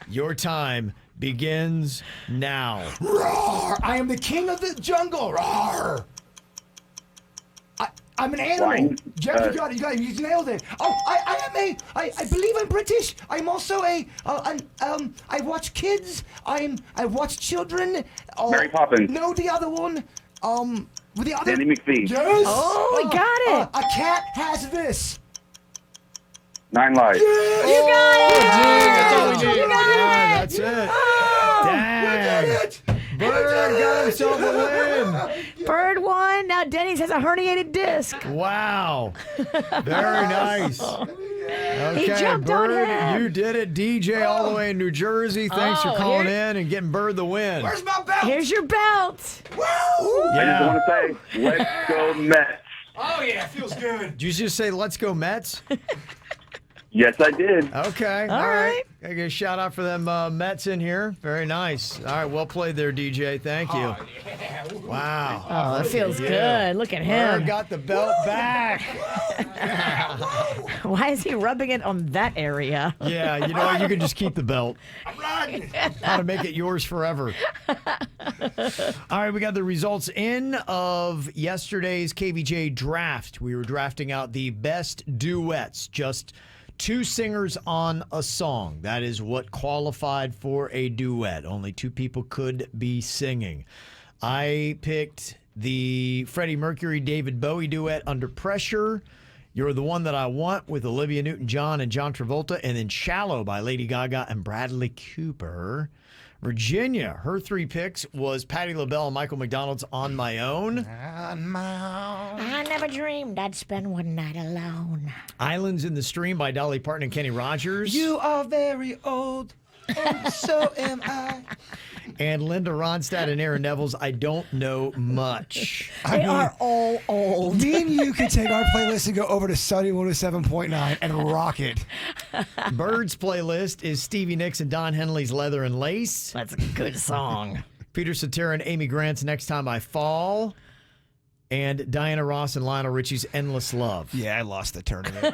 your time begins now. Roar! I am the king of the jungle. Roar! I'm an animal. Flying, Jeff, you got it. You nailed it. Oh, I believe I'm British. I'm also I watch kids. I watch children. Oh, Mary Poppins. No, the other one. With the other. Danny McPhee. Yes. Oh, we got it. A cat has this. 9 Lives. You got it. That's all we need. You got Yeah, it. that's it. Oh, Dang. Bird got himself a win. Bird won. Now Dennys has a herniated disc. Wow. Very nice. Okay, jumped on Bird, him. you did it. DJ all the way in New Jersey. Thanks for Oh, calling here- in and getting Bird the win. Where's my belt? Here's your belt. Woo! I just want to say, let's go Mets. Oh yeah, feels good. Did you just say, let's go Mets? Yes, I did. Okay. All All right. right. I get a shout out for them Mets in here. Very nice. All right. Well played there, DJ. Thank you. Wow. Oh, it feels Yeah. good. Look at Bird him. got the belt back. Why is he rubbing it on that area? Yeah, you know what? You can just keep the belt. Run. How to make it yours forever. All right, we got the results in of yesterday's KVJ draft. We were drafting out the best duets, just two singers on a song. That is what qualified for a duet. Only two people could be singing. I picked the Freddie Mercury, David Bowie duet, Under Pressure. You're the One That I Want with Olivia Newton-John and John Travolta, and then Shallow by Lady Gaga and Bradley Cooper. Virginia, her three picks was Patti LaBelle and Michael McDonald's On My Own. I never dreamed I'd spend one night alone. Islands in the Stream by Dolly Parton and Kenny Rogers. You are very old, and so am I. And Linda Ronstadt and Aaron Neville's I Don't Know Much. They are all old. Me and you could take our playlist and go over to Sunny 107.9 and rock it. Bird's playlist is Stevie Nicks and Don Henley's Leather and Lace. That's a good song. Peter Cetera and Amy Grant's Next Time I Fall. And Diana Ross and Lionel Richie's Endless Love. Yeah, I lost the tournament.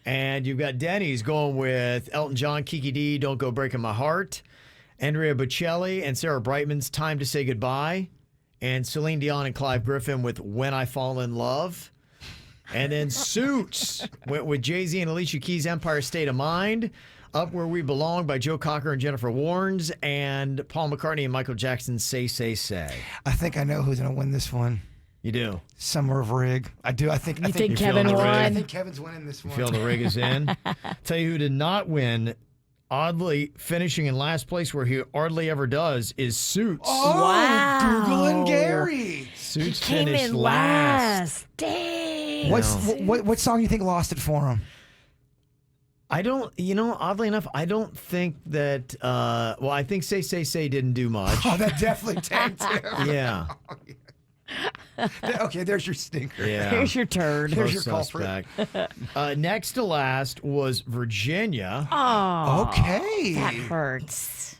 And you've got Dennys going with Elton John, Kiki D, Don't Go Breaking My Heart. Andrea Bocelli and Sarah Brightman's Time to Say Goodbye. And Celine Dion and Clive Griffin with When I Fall in Love. And then Suits went with Jay-Z and Alicia Keys' Empire State of Mind. Up Where We Belong by Joe Cocker and Jennifer Warnes. And Paul McCartney and Michael Jackson's Say, Say, Say. I think I know who's going to win this one. You do. Summer of Rig. I do. I think. You think You Kevin feeling the I won? think Kevin's winning this one. Feel the rig is in. Tell you who did not win, oddly finishing in last place where he hardly ever does, is Suits. Oh, Wow. Google and Gary. Suits Came finished in last. Dang. What song you think lost it for him? I don't, oddly enough, I don't think that, I think Say, Say, Say didn't do much. Oh, that definitely tanked him. Yeah. Okay, there's your stinker. Yeah. Here's your turd. Here's Close your culprit. suspect. Next to last was Virginia. Oh, Okay. that hurts.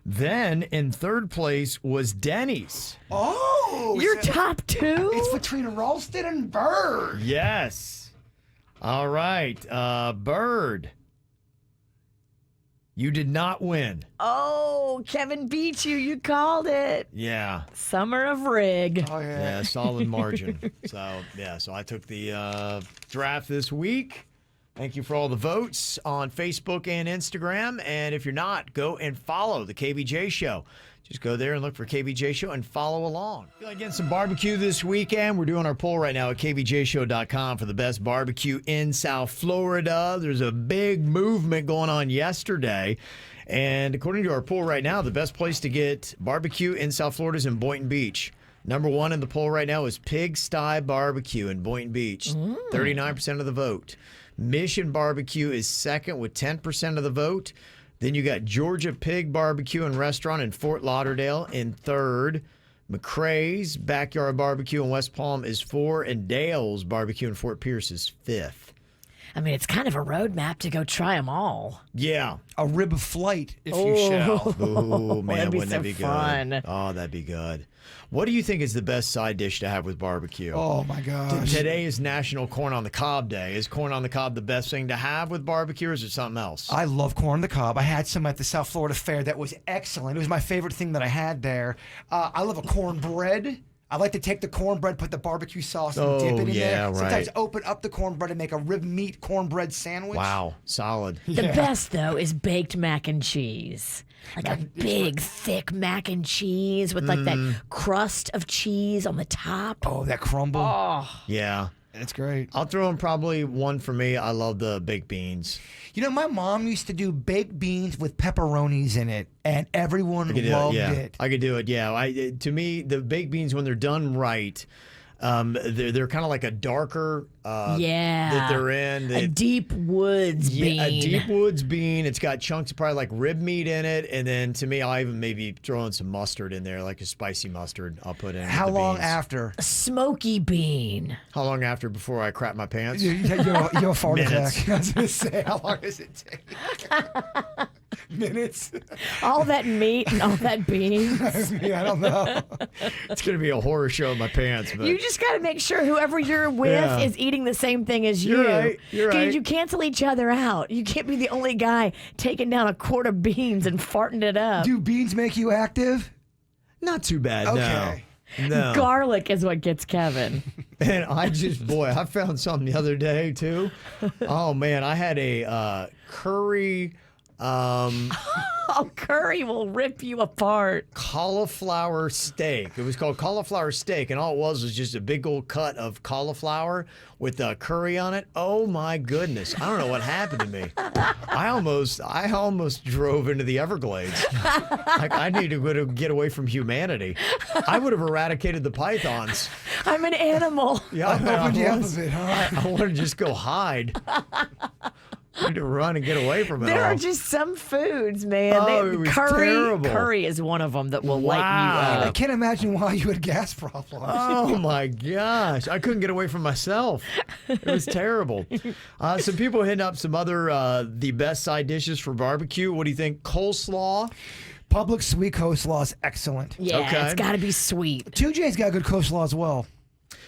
Then in third place was Dennys. Oh, Your top two? it's between Ralston and Bird. Yes. All right. Bird. You did not win. Oh, Kevin beat you. You called it. Yeah. Summer of Rig. Oh, Yeah, solid margin. So I took the draft this week. Thank you for all the votes on Facebook and Instagram. And if you're not, go and follow the KVJ Show. Just go there and look for KVJ Show and follow along. Feel like getting some barbecue this weekend. We're doing our poll right now at kvjshow.com for the best barbecue in South Florida. There's a big movement going on yesterday. And according to our poll right now, the best place to get barbecue in South Florida is in Boynton Beach. Number one in the poll right now is Pig Sty Barbecue in Boynton Beach. 39% of the vote. Mission Barbecue is second with 10% of the vote. Then you got Georgia Pig Barbecue and Restaurant in Fort Lauderdale in third. McCrae's Backyard Barbecue in West Palm is 4, and Dale's Barbecue in Fort Pierce is 5th. I mean, it's kind of a roadmap to go try them all. Yeah. A rib of flight, if you shall. Oh, man, that'd be wouldn't that so be fun. good? Oh, that'd be good. What do you think is the best side dish to have with barbecue? Oh, my gosh. Today is National Corn on the Cob Day. Is corn on the cob the best thing to have with barbecue, or is it something else? I love corn on the cob. I had some at the South Florida Fair that was excellent. It was my favorite thing that I had there. I love a cornbread. I like to take the cornbread, put the barbecue sauce, and dip it in there. Sometimes open up the cornbread and make a rib meat cornbread sandwich. Wow, solid. The best, though, is baked mac and cheese. Like a big, thick mac and cheese with like that crust of cheese on the top. Oh, that crumble. Oh, Yeah. It's great. I'll throw in probably one for me. I love the baked beans. You know, my mom used to do baked beans with pepperonis in it, and everyone I could do loved it. Yeah, it. I could do it. Yeah, to me, the baked beans when they're done right, they're kind of like a darker. That they're in. a deep woods bean. A deep woods bean. It's got chunks of probably like rib meat in it, and then to me, I'll even maybe throw in some mustard in there, like a spicy mustard. I'll put in. How with the long beans. after? A smoky bean. How long after before I crap my pants? You have a fart Minutes. attack. I was going to say, how long does it take? Minutes? All that meat and all that beans. I don't know. It's gonna be a horror show in my pants. But You just got to make sure whoever you're with Yeah. is eating the same thing as you. You're right. You're right. You cancel each other out. You can't be the only guy taking down a quart of beans and farting it up. Do beans make you active? not too bad. Okay. No. Garlic is what gets Kevin. And I found something the other day too. Oh man, I had a curry Oh, curry will rip you apart. cauliflower steak. It was called cauliflower steak, and all it was just a big old cut of cauliflower with curry on it. Oh my goodness! I don't know what happened to me. I almost drove into the Everglades. Like I need to get away from humanity. I would have eradicated the pythons. I'm an animal. Yeah, Opened you up a bit, huh? I want to just go hide. I need to run and get away from it There all. are just some foods, man. Oh, it was terrible. Curry is one of them that will light you Wow. I up. can't imagine why you had gas problems. Oh my gosh. I couldn't get away from myself. It was terrible. Some people hitting up some other the best side dishes for barbecue. What do you think? Coleslaw? Public sweet coleslaw is excellent. Yeah, Okay. it's got to be sweet. 2J's got good coleslaw as well.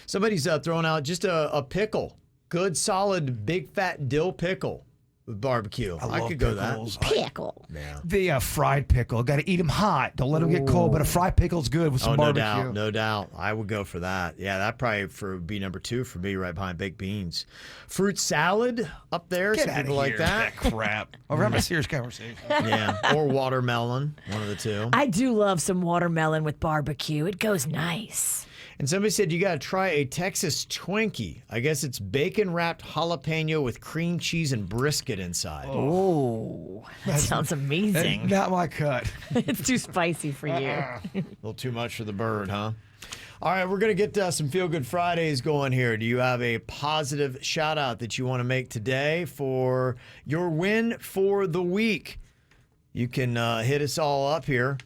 Somebody's throwing out just a pickle. Good solid big fat dill pickle with barbecue. I love could go pickles. Pickle. that. The fried pickle. Got to eat them hot. Don't let them get cold, but a fried pickle's good with some Oh, no barbecue. doubt. No doubt. I would go for that. Yeah, that probably would be number 2 for me, right behind baked beans. Fruit salad up there. Get Some out people of like here. that. crap. Oh, we're having a serious conversation. Yeah. Or watermelon. One of the two. I do love some watermelon with barbecue. It goes nice. And somebody said you got to try a Texas Twinkie. I guess it's bacon wrapped jalapeno with cream cheese and brisket inside. Oh, that sounds amazing. Not my cut. It's too spicy for you. A little too much for the bird, huh? All right, we're going to get some Feel Good Fridays going here. Do you have a positive shout out that you want to make today for your win for the week? You can hit us all up here.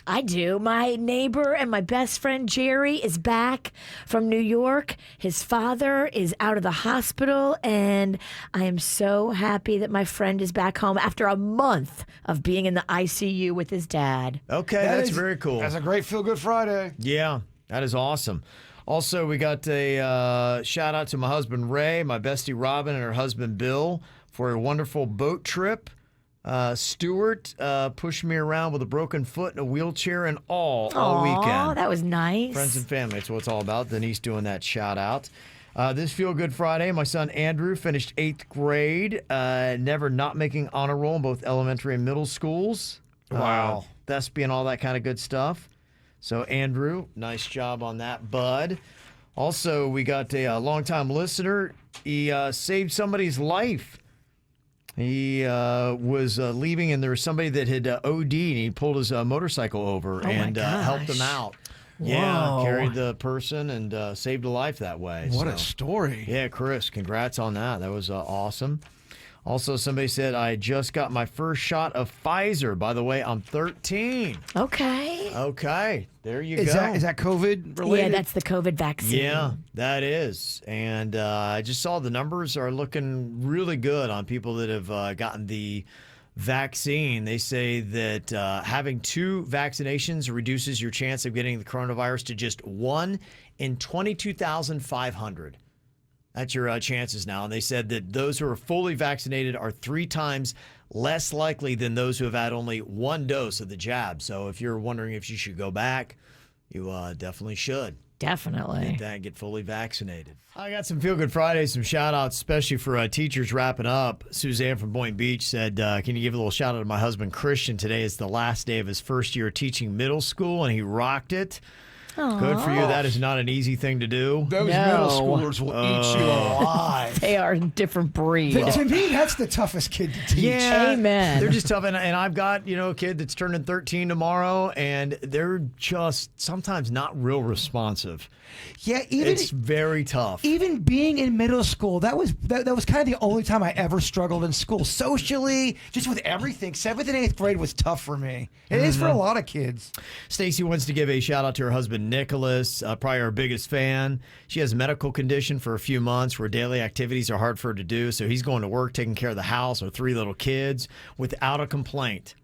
I do. My neighbor and my best friend Jerry is back from New York. His father is out of the hospital, and I am so happy that my friend is back home after a month of being in the ICU with his dad. Okay, that's very cool. That's a great Feel Good Friday. Yeah, that is awesome. Also, we got a shout out to my husband Ray, my bestie Robin, and her husband Bill for a wonderful boat trip Stuart pushed me around with a broken foot and a wheelchair and all Aw, weekend. that was nice. Friends and family, that's what it's all about. Denise doing that shout out. This Feel Good Friday, my son Andrew finished 8th grade, never not making honor roll in both elementary and middle schools. Wow. Thespian, all that kind of good stuff. So Andrew, nice job on that, bud. Also, we got a longtime listener. He saved somebody's life. He was leaving, and there was somebody that had OD'd, and he pulled his motorcycle over and helped him out. Yeah, Whoa. carried the person and saved a life that way. What So, a story. yeah, Chris, congrats on that. That was awesome. Also, somebody said, I just got my first shot of Pfizer. By the way, I'm 13. Okay. Okay, there you Is go. that COVID related? Yeah, that's the COVID vaccine. Yeah, that is. And I just saw the numbers are looking really good on people that have gotten the vaccine. They say that having 2 vaccinations reduces your chance of getting the coronavirus to just 1 in 22,500. That's your chances now. And they said that those who are fully vaccinated are 3 times less likely than those who have had only 1 dose of the jab. So if you're wondering if you should go back, you definitely should. Definitely. Get fully vaccinated. I got some Feel Good Fridays, some shout outs, especially for teachers wrapping up. Suzanne from Boynton Beach said, can you give a little shout out to my husband, Christian? Today is the last day of his first year teaching middle school, and he rocked it. Good for you. That is not an easy thing to do. Those No. middle schoolers will eat you alive. They are a different breed. To me, that's the toughest kid to teach. Yeah, Amen. They're just tough, and I've got a kid that's turning 13 tomorrow, and they're just sometimes not real responsive. Yeah, even It's very tough. even being in middle school, that was kind of the only time I ever struggled in school. Socially, just with everything. 7th and 8th grade was tough for me. It is for a lot of kids. Stacy wants to give a shout out to her husband Nicholas, probably our biggest fan. She has a medical condition for a few months where daily activities are hard for her to do, so he's going to work taking care of the house or 3 little kids without a complaint.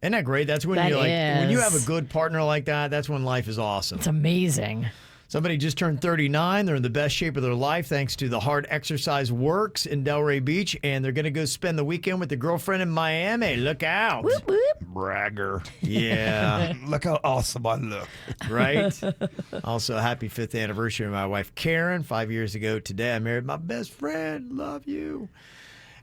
Isn't that great? That's when That when you have a is. good partner like that, that's when life is awesome. It's amazing. Somebody just turned 39. They're in the best shape of their life thanks to the Hard Exercise Works in Delray Beach, and they're going to go spend the weekend with their girlfriend in Miami. Look out. Whoop, whoop. Bragger. Yeah, Look how awesome I look. right? Also, happy 5th anniversary of my wife, Karen. 5 years ago today, I married my best friend. Love you.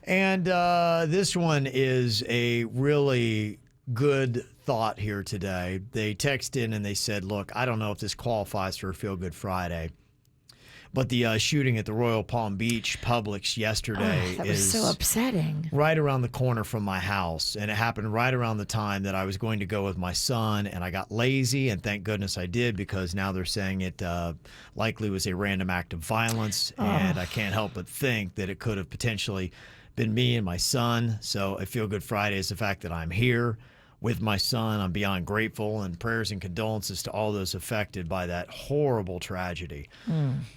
And this one is a really good thought here today. They text in and they said, look, I don't know if this qualifies for a Feel Good Friday, but the shooting at the Royal Palm Beach Publix yesterday That was is so upsetting. right around the corner from my house, and it happened right around the time that I was going to go with my son, and I got lazy, and thank goodness I did, because now they're saying it likely was a random act of violence, and I can't help but think that it could have potentially been me and my son. So a Feel Good Friday is the fact that I'm here with my son. I'm beyond grateful, and prayers and condolences to all those affected by that horrible tragedy.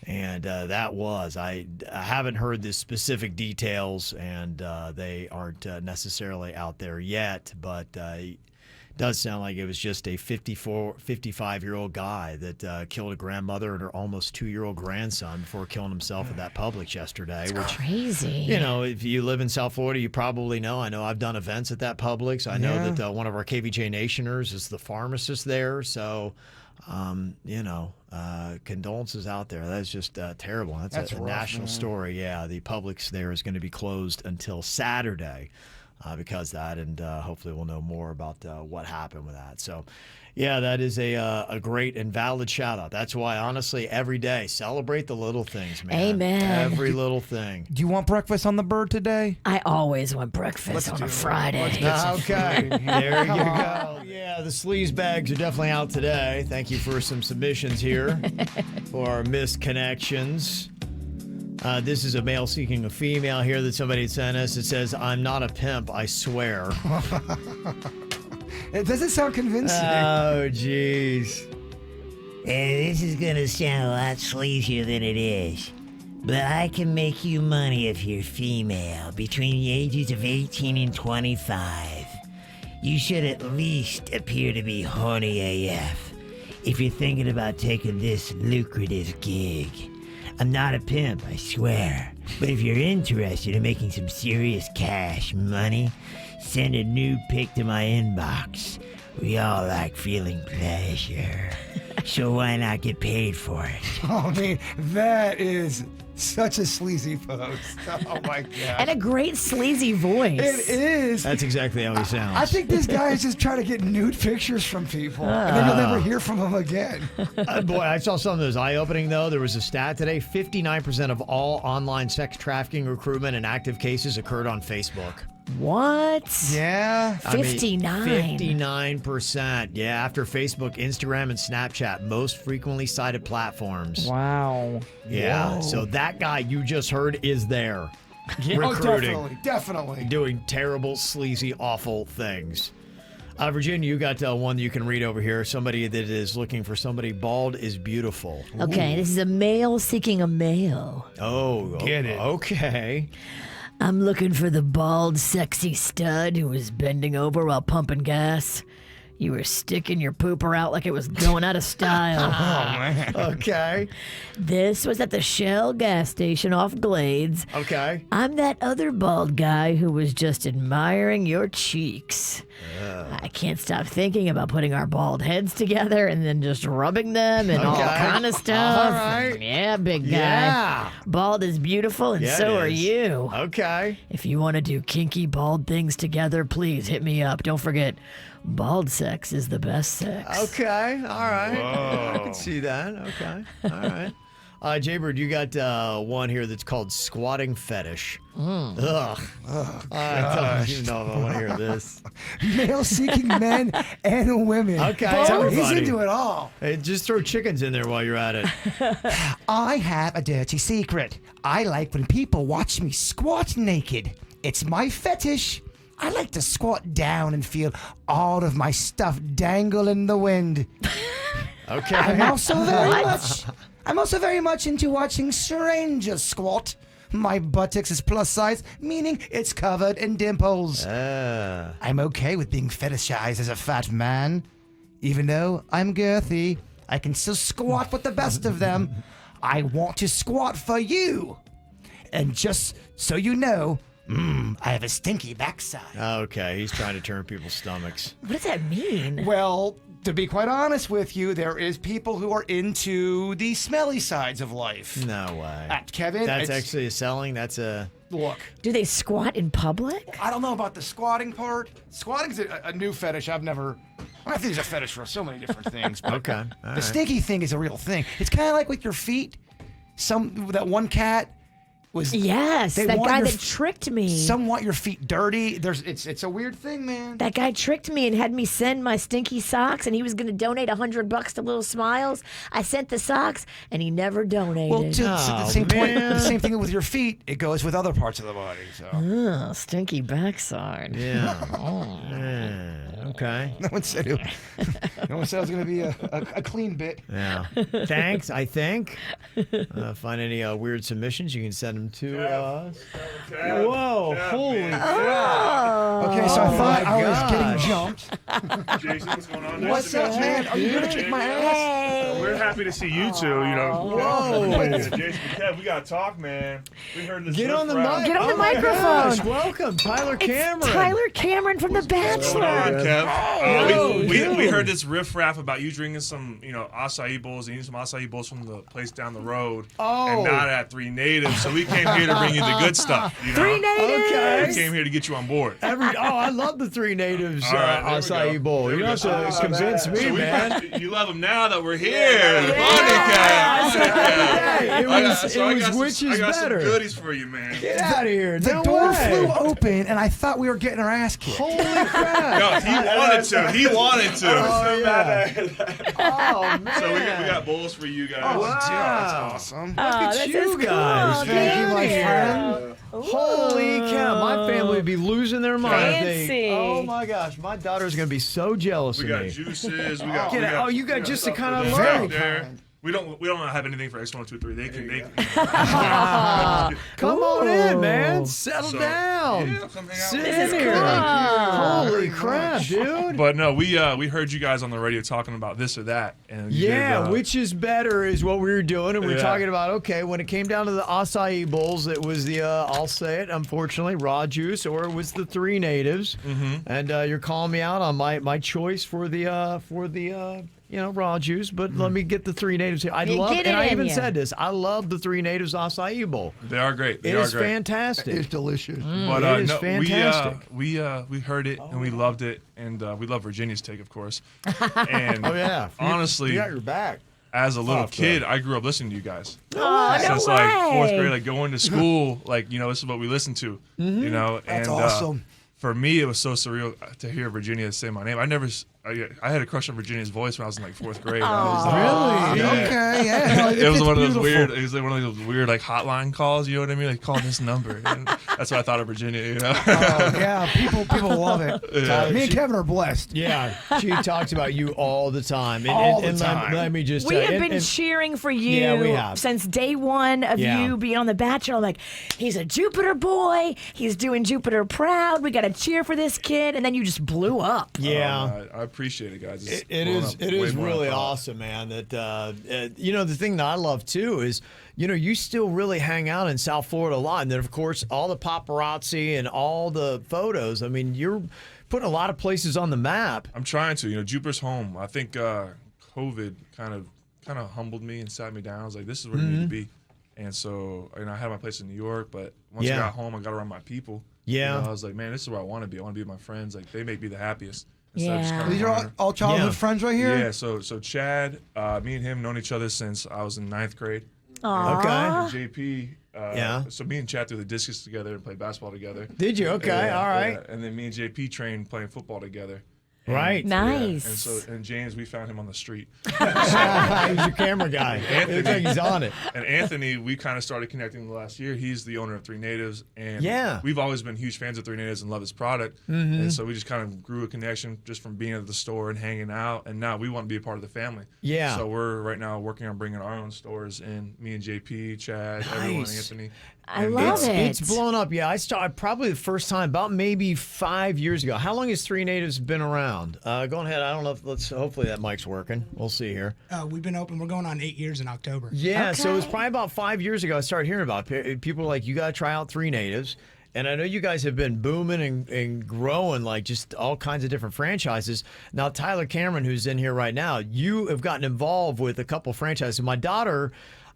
And I haven't heard the specific details, and they aren't necessarily out there yet, but it does sound like it was just a 55-year-old guy that killed a grandmother and her almost 2-year-old grandson before killing himself at that Publix yesterday. Crazy. If you live in South Florida, you probably know. I know I've done events at that Publix. I know that one of our KVJ Nationers is the pharmacist there. So, condolences out there. That's just terrible. That's a rough, national man. story. Yeah, the Publix there is going to be closed until Saturday because of that, and hopefully we'll know more about what happened with that. So, yeah, that is a great and valid shout out. That's why, honestly, every day, celebrate the little things, man. Amen. Every little thing. Do you want breakfast on the bird today? I always want breakfast on a Friday. Okay, there you go. Yeah, the sleaze bags are definitely out today. Thank you for some submissions here for our missed connections. This is a male seeking a female here that somebody sent us. It says, I'm not a pimp, I swear. It doesn't sound convincing. Oh, jeez. This is gonna sound a lot sleazier than it is, but I can make you money if you're female between the ages of 18 and 25. You should at least appear to be horny AF if you're thinking about taking this lucrative gig. I'm not a pimp, I swear, But if you're interested in making some serious cash money, send a nude pic to my inbox. We all like feeling pleasure. So why not get paid for it? Oh, man, that is such a sleazy post. Oh, my God. And a great sleazy voice. It is. That's exactly how he sounds. I think this guy is just trying to get nude pictures from people, and then you'll never hear from him again. Boy, I saw something that was eye-opening, though. There was a stat today. 59% of all online sex trafficking, recruitment, and active cases occurred on Facebook. What? Yeah. 59. 59%. Yeah, after Facebook, Instagram, and Snapchat, most frequently cited platforms. Wow. Yeah, so that guy you just heard is there. Oh, Recruiting. definitely. Doing terrible, sleazy, awful things. Virginia, you got one that you can read over here. Somebody that is looking for somebody bald is beautiful. Okay, this is a male seeking a male. Oh, Get it. Okay. I'm looking for the bald, sexy stud who was bending over while pumping gas. You were sticking your pooper out like it was going out of style. Oh, man. Okay. This was at the Shell gas station off Glades. Okay. I'm that other bald guy who was just admiring your cheeks. I can't stop thinking about putting our bald heads together and then just rubbing them and all Okay. kind of stuff. All right. Yeah, big guy. Yeah. Bald is beautiful, and Yeah, so it are is. you. Okay. If you want to do kinky bald things together, please hit me up. Don't forget, bald sex is the best sex. Okay. All right. I can see that. Okay. All right. Jaybird, you got one here that's called squatting fetish. Ugh. I don't even know if I want to hear this. Male seeking men and women. Okay, So everybody. he's into it all. Hey, just throw chickens in there while you're at it. I have a dirty secret. I like when people watch me squat naked. It's my fetish. I like to squat down and feel all of my stuff dangle in the wind. Okay. I'm also very much into watching strangers squat. My buttocks is plus size, meaning it's covered in dimples. I'm okay with being fetishized as a fat man. Even though I'm girthy, I can still squat with the best of them. I want to squat for you. And just so you know, I have a stinky backside. Okay, he's trying to turn people's stomachs. What does that mean? Well, to be quite honest with you, there is people who are into the smelly sides of life. No way. Kevin, That's it's- actually a selling. That's a. Look, Do they squat in public? I don't know about the squatting part. Squatting's a new fetish. I think there's a fetish for so many different things. But Okay. All the right. stinky thing is a real thing. It's kind of like with your feet. That one cat was. Yes, They that want guy your that f- tricked me. Some want your feet dirty. It's a weird thing, man. That guy tricked me and had me send my stinky socks, and he was going to donate $100 to Little Smiles. I sent the socks, and he never donated. Well, to the Oh, same point, man. the same thing with your feet. It goes with other parts of the body. So Oh, stinky backside. Yeah. Yeah. Okay. no one said it. No one said it was going to be a clean bit. Yeah. Thanks, I think. Find any weird submissions, you can send them to us. Whoa. Holy crap. Okay, so I thought my I was gosh. getting jumped. Jason, what's going on? What's up, man? Are you gonna kick my ass? We're happy to see you two. You know, Whoa. Jason and Kev, we gotta talk, man. We heard this. Get on the riff-raff. mic. Get on the Oh my microphone. gosh, welcome, Tyler Cameron. It's Tyler Cameron from The What's going on, Bachelor. Kev? Yo, We dude. heard this riff-raff about you drinking some, acai bowls, eating some acai bowls from the place down the road, and not at Three Natives. So we came here to bring you the good stuff. You know? Three natives. Okay. We came here to get you on board. I love the Three Natives All right, there we acai go. bowl. There You we don't go. have to convince me, So man. you love them now that we're here. Funny Kev. Hey, it was, I it got was which some, is I got some better. goodies for you, man. Get out of here. The No door way. flew open, and I thought we were getting our ass kicked. Holy crap. No, he wanted to. He wanted to. Oh, yeah. Oh, man. So we got bowls for you guys. Wow. That's awesome. Look at this you is cool. guys. Thank you, my Yeah. friend. Holy cow. My family would be losing their mind. I think. Fancy. Oh, my gosh. My daughter's going to be so jealous We of got me. juices. We got. Get we out. got Oh, you got just the stuff kind for of that love. right there. We don't have anything for X1023. They can. Come on in, man. Settle down. Yeah, come hang out Sit with This is me. here. cool. Holy crap, dude. But no, we heard you guys on the radio talking about this or that, and you Yeah, did, which is better is what we were doing, and we were Yeah. talking about, okay, when it came down to the acai bowls, it was the, I'll say it, unfortunately, raw juice, or it was the three natives, and you're calling me out on my choice for the raw juice, but let me get the three natives here. I You love, get and it I in even ya. said this, I love the three natives acai bowl. They are great. They It are is great. fantastic. It's delicious. But It is no, fantastic. we heard it and we loved it, and we love Virginia's take, of course. And Oh yeah, honestly, you got your back. as a little Oh, kid, I grew up listening to you guys. Oh, no Since like fourth way. grade, like going to school, like this is what we listened to. You know, That's and awesome. For me, it was so surreal to hear Virginia say my name. I had a crush on Virginia's voice when I was in like fourth grade. I was like, Really? Yeah. Okay, yeah. It was It's one of those beautiful. weird. It was like one of those weird like hotline calls. You know what I mean? Like call this number. And that's what I thought of Virginia. You know? Yeah, people love it. Yeah. Me and Kevin are blessed. Yeah, she talks about you all the time. And, All and the let- time. Let me just We tell have you, been and- cheering for you Yeah, we have. since day one of Yeah. you being on The Bachelor. Like, he's a Jupiter boy. He's doing Jupiter proud. We got to cheer for this kid. And then you just blew up. yeah. I appreciate it, guys. It's It blown is. up It way is more than I really thought. awesome, man. That the thing that I love too is you still really hang out in South Florida a lot, and then of course all the paparazzi and all the photos. I mean, you're putting a lot of places on the map. I'm trying to. Jupiter's home. I think COVID kind of humbled me and sat me down. I was like, this is where you need to be. And so, I had my place in New York, but once Yeah. I got home, I got around my people. Yeah. I was like, man, this is where I want to be. I want to be with my friends. Like, they make me the happiest. Instead of just Yeah. kinda These are running. all childhood Yeah. friends right here? Yeah, so Chad, me and him known each other since I was in 9th grade. Okay. And JP, Yeah. so me and Chad threw the discus together and played basketball together. Did you? Okay. Yeah, All right. yeah. And then me and JP trained playing football together. Right. Nice. Yeah. And James, we found him on the street. He's your camera guy. It looks like he's on it. And Anthony, we kind of started connecting last year. He's the owner of Three Natives, and Yeah. we've always been huge fans of Three Natives and love his product. And so we just kind of grew a connection just from being at the store and hanging out. And now we want to be a part of the family. Yeah. So we're right now working on bringing our own stores in. Me and JP, Chad, everyone, Nice. Anthony. I And, love it. It's blown up. Yeah, I started probably the first time about maybe 5 years ago. How long has Three Natives been around? Go ahead. I don't know if hopefully that mic's working. We'll see here. We've been open. We're going on 8 years in October. Yeah, so it was Okay. probably about 5 years ago I started hearing about people were like, you got to try out Three Natives. And I know you guys have been booming and growing like just all kinds of different franchises. Now, Tyler Cameron, who's in here right now, you have gotten involved with a couple franchises. My daughter,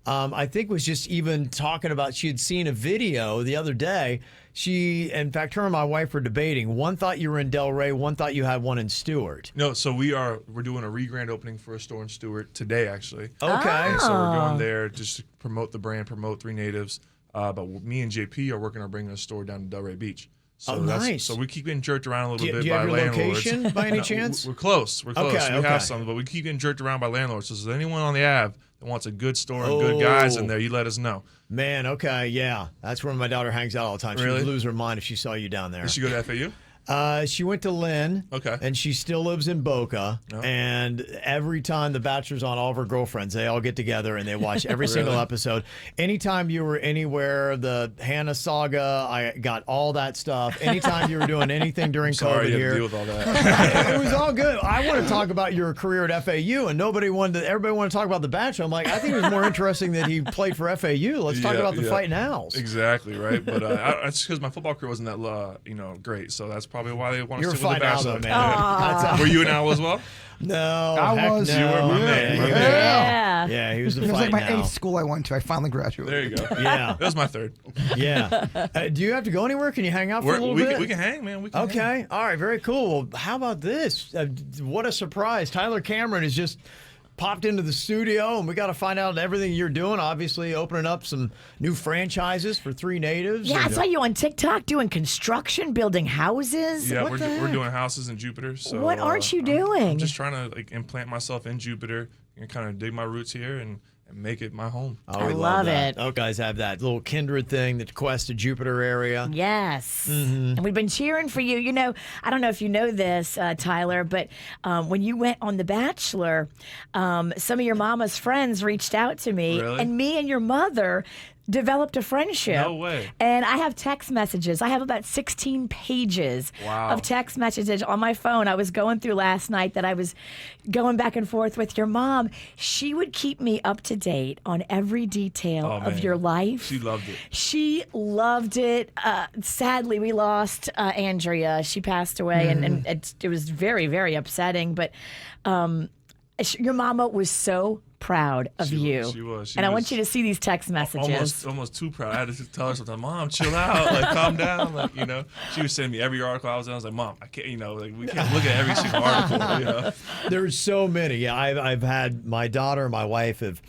I think, was just even talking about, she had seen a video the other day. In fact, her and my wife were debating. One thought you were in Delray, one thought you had one in Stewart. No, so we're doing a re-grand opening for a store in Stewart today, actually. Okay. And so we're Oh. going there just to promote the brand, promote Three Natives. But me and JP are working on bringing a store down to Delray Beach. So Oh, nice. So we keep getting jerked around a little Do bit you by have your landlords. location by any No, chance? We're close. We're close. Okay, we okay. have some, but we keep getting jerked around by landlords. So if there's anyone on the Ave that wants a good store and good guys in there, you let us know. Man, okay, yeah. That's where my daughter hangs out all the time. She Really? would lose her mind if she saw you down there. Did she go to FAU? She went to Lynn. Okay. And she still lives in Boca. Oh. And every time The Bachelor's on, all of her girlfriends, they all get together and they watch every single Really? episode. Anytime you were anywhere, the Hannah saga, I got all that stuff. Anytime you were doing anything during Sorry, COVID you had here. to deal with all that. It was all good. I want to talk about your career at FAU, and everybody wanted to talk about The Bachelor. I'm like, I think it was more interesting that he played for FAU. Let's talk Yeah, about the yeah. Fighting Owls. Exactly, right? But it's because my football career wasn't that, great. So that's probably why they want to You're a stick with the Fighting Owl, Bachelor. though, man. That's Were you an owl as well? No, I heck was. no. You were my man. My Yeah. man. Yeah. Yeah, he was the It was like Fighting my Owl. 8th school I went to. I finally graduated. There you go. Yeah. That was my third. Yeah. Do you have to go anywhere? Can you hang out for a little bit? We can hang, man. We can hang. Okay. All right. Very cool. Well, how about this? What a surprise. Tyler Cameron has just popped into the studio, and we got to find out everything you're doing. Obviously, opening up some new franchises for Three Natives. Yeah, I and, saw you on TikTok doing construction, building houses. Yeah, What we're the we're heck? doing houses in Jupiter. So What aren't you I'm doing? just trying to implant myself in Jupiter and kind of dig my roots here and and make it my home. Oh, I we love that. it. Oh, guys have that little kindred thing, the Quest to Jupiter area. Yes. Mm-hmm. And we've been cheering for you. You know, I don't know if you know this, Tyler, but when you went on The Bachelor, some of your mama's friends reached out to me, Really? and me and your mother developed a friendship. No way. And I have text messages. I have about 16 pages Wow. of text messages on my phone. I was going through last night that I was going back and forth with your mom. She would keep me up to date on every detail Oh, of man. your life. She loved it. She loved it. Sadly, we lost Andrea. She passed away, and it was very, very upsetting. But your mama was so proud of you. She was. And I want you to see these text messages. Almost too proud. I had to tell her sometimes, Mom, chill out, like calm down, like She was sending me every article I was in. I was like, Mom, I can't, like we can't look at every single article, There's so many. Yeah, I've had my daughter, my wife have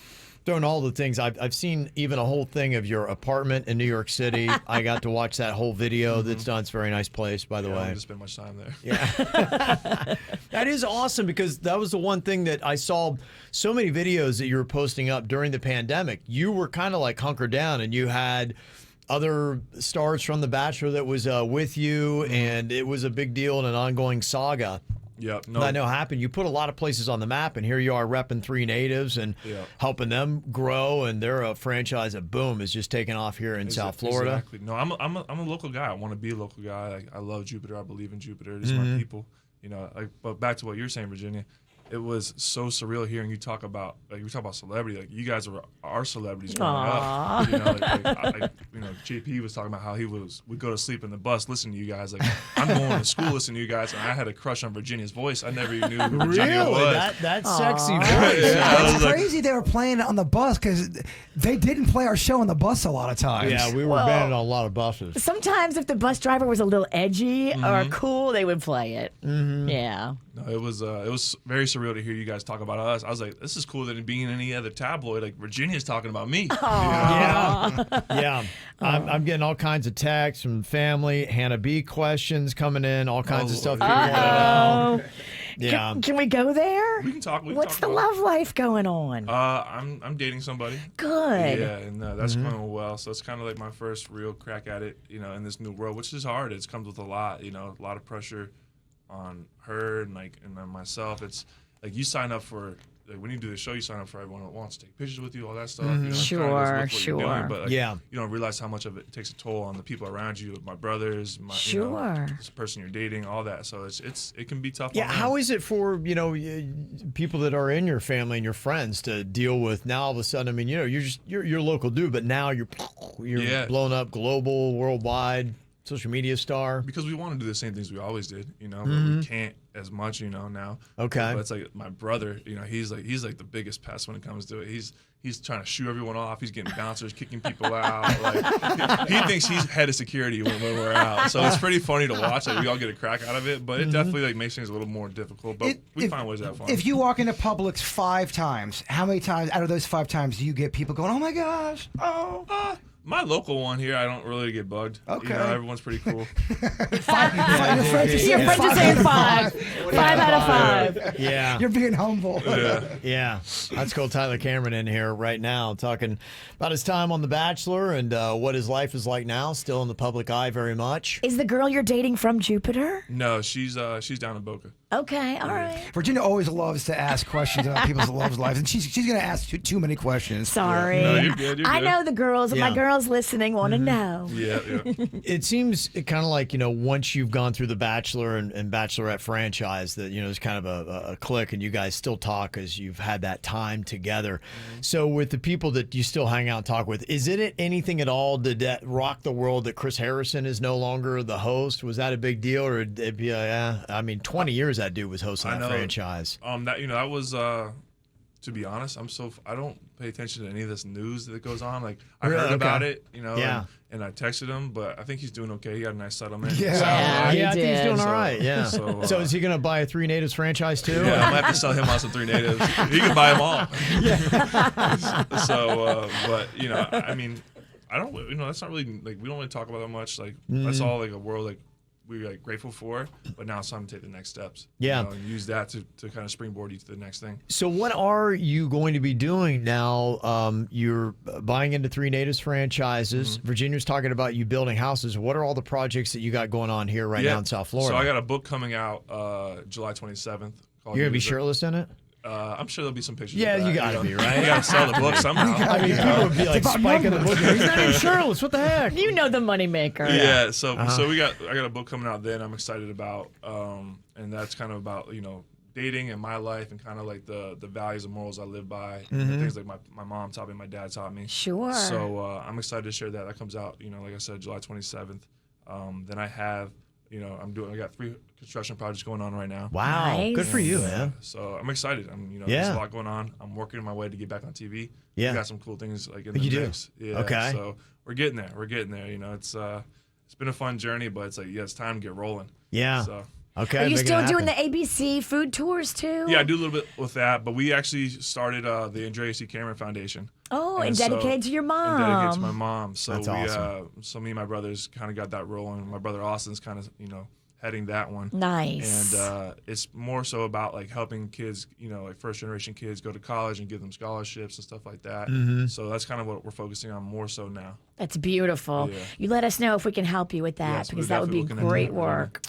thrown all the things. I've seen even a whole thing of your apartment in New York City. I got to watch that whole video that's done. It's a very nice place, by the I way. didn't spend much time there. Yeah. That is awesome because that was the one thing that I saw so many videos that you were posting up during the pandemic. You were kind of like hunkered down and you had other stars from The Bachelor that was with you, and it was a big deal and an ongoing saga. Yep. That I know happened. You put a lot of places on the map, and here you are repping 3 Natives and helping them grow, and they're a franchise that boom is just taking off here in South Florida. Exactly. No, I'm a local guy. I want to be a local guy. Like, I love Jupiter. I believe in Jupiter. These are my people. But back to what you're saying, Virginia. It was so surreal hearing you talk about, like, we talk about celebrity. Like, you guys were our celebrities growing up. JP was talking about how would go to sleep in the bus listening to you guys. Like, I'm going to school listening to you guys, and I had a crush on Virginia's voice. I never even knew who Virginia was. That sexy voice. It's crazy they were playing it on the bus because they didn't play our show on the bus a lot of times. Yeah, we were banned on a lot of buses. Sometimes if the bus driver was a little edgy or cool, they would play it. Yeah. No, it was very surreal to hear you guys talk about us. I was like, this is cooler than being in any other tabloid. Like, Virginia's talking about me. Yeah. I'm getting all kinds of texts from family, Hannah B questions coming in, all kinds of stuff. People want to know. Yeah. Can we go there? We can talk. What's the love life going on? I'm dating somebody. Good. Yeah, and that's going well. So it's kind of like my first real crack at it, in this new world, which is hard. It comes with a lot, a lot of pressure on her and then myself. It's like you sign up for, like, when you do the show, you sign up for everyone that wants to take pictures with you, all that stuff. Sure. You're doing, but you don't realize how much of it takes a toll on the people around you, my brothers, this person you're dating, all that. So it can be tough. Yeah, how is it for people that are in your family and your friends to deal with now? All of a sudden, I mean, you're a local dude, but now you're blown up, global, worldwide. Social media star. Because we want to do the same things we always did, but we can't as much, now. Okay. But it's like my brother, he's like the biggest pest when it comes to it. He's trying to shoo everyone off. He's getting bouncers, kicking people out. Like, he thinks he's head of security when we're out. So it's pretty funny to watch. Like, we all get a crack out of it, but it definitely makes things a little more difficult. But we find ways to have fun. If you walk into Publix 5 times, how many times out of those 5 times do you get people going, "Oh my gosh, oh"? My local one here, I don't really get bugged. Okay. Everyone's pretty cool. Your friends are saying 5. 5 out of 5. Yeah. You're being humble. Yeah. Let's call Tyler Cameron in here right now, talking about his time on The Bachelor and what his life is like now, still in the public eye very much. Is the girl you're dating from Jupiter? No, she's down in Boca. Okay, all right. Virginia always loves to ask questions about people's love lives, and she's going to ask too many questions. Sorry. No, you're good. I know the girls. Yeah. My girls listening want to know. Yeah. It seems kind of like, once you've gone through the Bachelor and Bachelorette franchise that, there's kind of a click and you guys still talk as you've had that time together. So with the people that you still hang out and talk with, is it anything at all? Did that rock the world that Chris Harrison is no longer the host? Was that a big deal? Or did it be, 20 years that dude was hosting that franchise. That was, to be honest, I don't pay attention to any of this news that goes on. Like, I heard about it, and I texted him, but I think he's doing okay. He got a nice settlement. I think he's doing all right. Yeah. So is he going to buy a 3 Natives franchise too? Yeah, I might have to sell him on some 3 Natives. He can buy them all. But I don't. That's not really, like, we don't really talk about that much. Like, that's all like a world, like, we're like grateful for, but now it's time to take the next steps. Yeah. And use that to kind of springboard you to the next thing. So what are you going to be doing now? You're buying into 3 Natives franchises. Virginia's talking about you building houses. What are all the projects that you got going on here right now in South Florida? So I got a book coming out July 27th. You're going to be shirtless in it? I'm sure there'll be some pictures. Yeah, of that, you got to be, right? You got to sell the book somehow. I mean, people would be like spiking the book. He's not even shirtless. What the heck? You know the moneymaker. Yeah. So I got a book coming out then. I'm excited about, and that's kind of about dating and my life and kind of like the values and morals I live by, and the things like my mom taught me, my dad taught me. Sure. So I'm excited to share that. That comes out, like I said, July 27th. Then I have, I got 3 construction projects going on right now. Wow. Nice. Good for you, man. So I'm excited. There's a lot going on. I'm working my way to get back on TV. Yeah. We got some cool things like in the You mix. do? Yeah. Okay. So we're getting there. It's been a fun journey, but it's like, it's time to get rolling. Yeah. So. Okay. Are you make it still doing happen. the ABC food tours too? Yeah, I do a little bit with that, but we actually started the Andrea C. Cameron Foundation. Oh, and so- dedicated to your mom. And dedicated to my mom. So That's awesome. So me and my brothers kind of got that rolling. My brother Austin's kind of heading that one. Nice. And it's more so about like helping kids, like first generation kids go to college and give them scholarships and stuff like that. So that's kind of what we're focusing on more so now. That's beautiful. Yeah. You let us know if we can help you with that Yes, because we're that would be definitely looking great into that. work.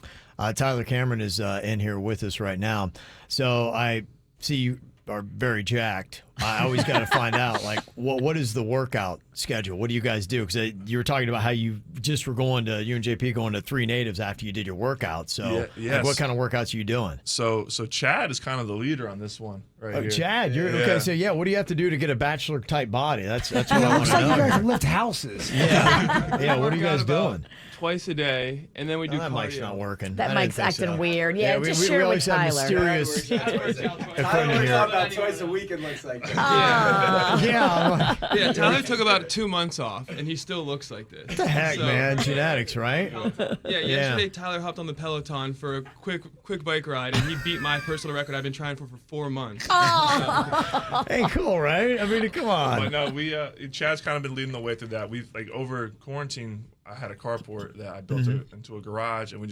Tyler Cameron is in here with us right now. So I see you are very jacked. I always got to find out, like, what is the workout schedule? What do you guys do? Because you were talking about how you just were you and JP going to 3 Natives after you did your workout. So like, what kind of workouts are you doing? So Chad is kind of the leader on this one right here. Chad, you're okay. So what do you have to do to get a bachelor type body? That's what I want Looks to like you know. guys lift houses. Yeah, what are you guys doing? Twice a day, and then we do That cardio. mic's not working. That I didn't mic's think acting so. weird. Yeah, we just share always with have Tyler. mysterious Tyler works out about twice a week, it looks like. Yeah, Tyler took about 2 months off, and he still looks like this. What the heck, man? Genetics, right? Yeah, yesterday Tyler hopped on the Peloton for a quick bike ride, and he beat my personal record I've been trying for 4 months. Hey, cool, right? I mean, come on. But no, Chad's kind of been leading the way through that. We've like over quarantine, I had a carport that I built into a garage, and we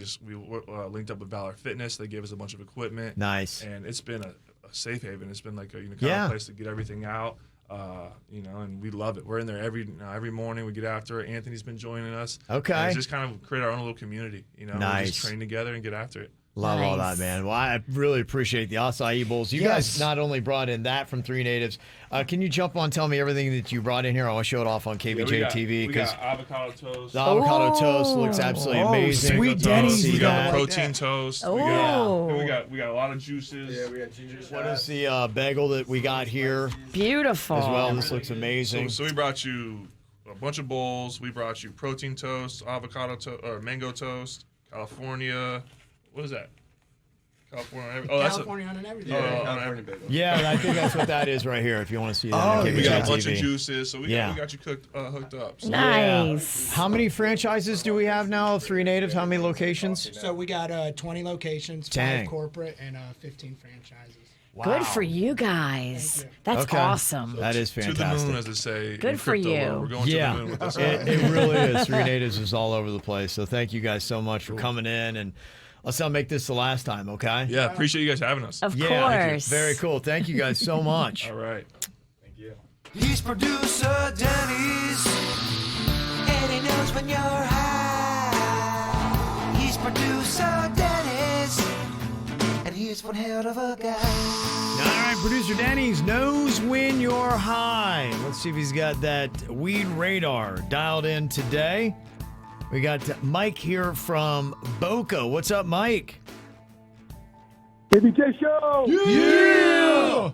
linked up with Valor Fitness. They gave us a bunch of equipment. Nice. And it's been a safe haven. It's been like a kind of place to get everything out. And we love it. We're in there every morning. We get after it. Anthony's been joining us. Okay. And it's just kind of create our own little community. Nice. We just train together and get after it. Love all that, man. Well, I really appreciate the acai bowls. You guys not only brought in that from 3 Natives. Can you jump on, tell me everything that you brought in here? I want to show it off on KVJ TV. We got avocado toast. The avocado toast looks absolutely amazing. Sweet Dennys. We got like protein that. toast. Oh. We got a lot of juices. Yeah, we got ginger shots. What is the bagel that we got here Beautiful. as well? This looks amazing. So we brought you a bunch of bowls. We brought you protein toast, avocado toast, or mango toast, California. What is that? California. Oh, that's California on and everything. California bagel. Yeah, I think that's what that is right here. If you want to see that, Oh, on we KVJ got a bunch of TV. juices. So we got you hooked up. So Nice. How many franchises do we have now? 3 Natives. How many locations? So we got 20 locations, Dang. 5 corporate, and 15 franchises. Good for you guys. That's Okay. awesome. That is to the fantastic. moon, as they say. Good in for crypto you. world. We're going to the moon with this. It really is. 3 Natives is all over the place. So thank you guys so much for coming in, and let's not make this the last time, okay? Yeah, appreciate you guys having us. Of Yeah, course. very cool. Thank you guys so much. All right. He's producer Dennys, and he knows when you're high. He's producer Dennys, and he's one hell of a guy. All right, producer Dennys knows when you're high. Let's see if he's got that weed radar dialed in today. We got Mike here from Boca. What's up, Mike? KVJ Show! Yeah!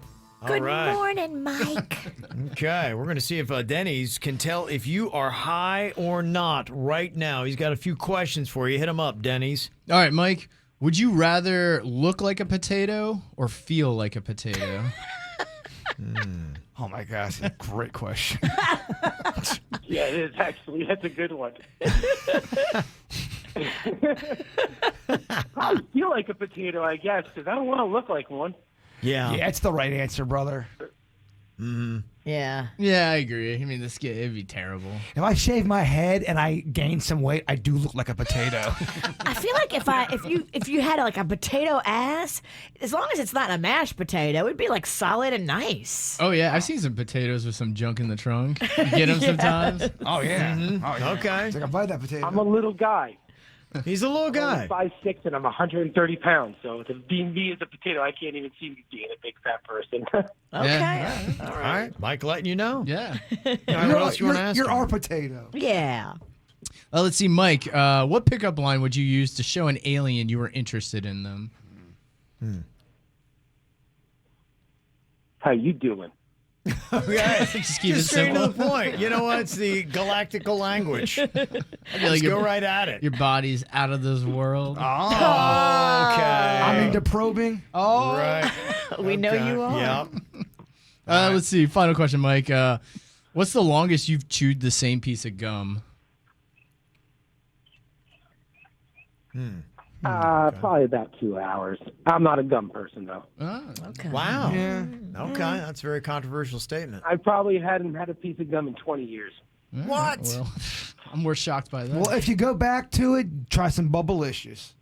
Good All right. morning, Mike. Okay, we're going to see if Dennys can tell if you are high or not right now. He's got a few questions for you. Hit him up, Dennys. All right, Mike. Would you rather look like a potato or feel like a potato? Oh my gosh, great question. Yeah, it is actually. That's a good one. I feel like a potato, I guess, because I don't want to look like one. Yeah. Yeah, it's the right answer, brother. Yeah. Yeah, I agree. I mean, it'd be terrible. If I shave my head and I gain some weight, I do look like a potato. I feel like if you had like a potato ass, as long as it's not a mashed potato, it'd be like solid and nice. Oh yeah, I've seen some potatoes with some junk in the trunk. You get them sometimes. Oh yeah. Oh, yeah. Okay. It's like I buy that potato. I'm a little guy. He's a little guy. I'm 5'6" and I'm 130 pounds. So to be me as a potato, I can't even see me being a big fat person. Okay. All right. Mike letting you know. Yeah. All right, what else you want to ask You're him? our potato. Yeah. Let's see, Mike. What pickup line would you use to show an alien you were interested in them? How you doing? Okay. Just keep it Just straight to simple. the point. You know what? It's the galactical language. Let's go right at it. Your body's out of this world. Oh, okay. I'm into probing. Oh, right. We know you are. Yep. Let's see. Final question, Mike. What's the longest you've chewed the same piece of gum? Probably about 2 hours. I'm not a gum person, though. Okay. Wow. Yeah. Okay. That's a very controversial statement. I probably hadn't had a piece of gum in 20 years. What? Well, I'm more shocked by that. Well, if you go back to it, try some Bubblicious.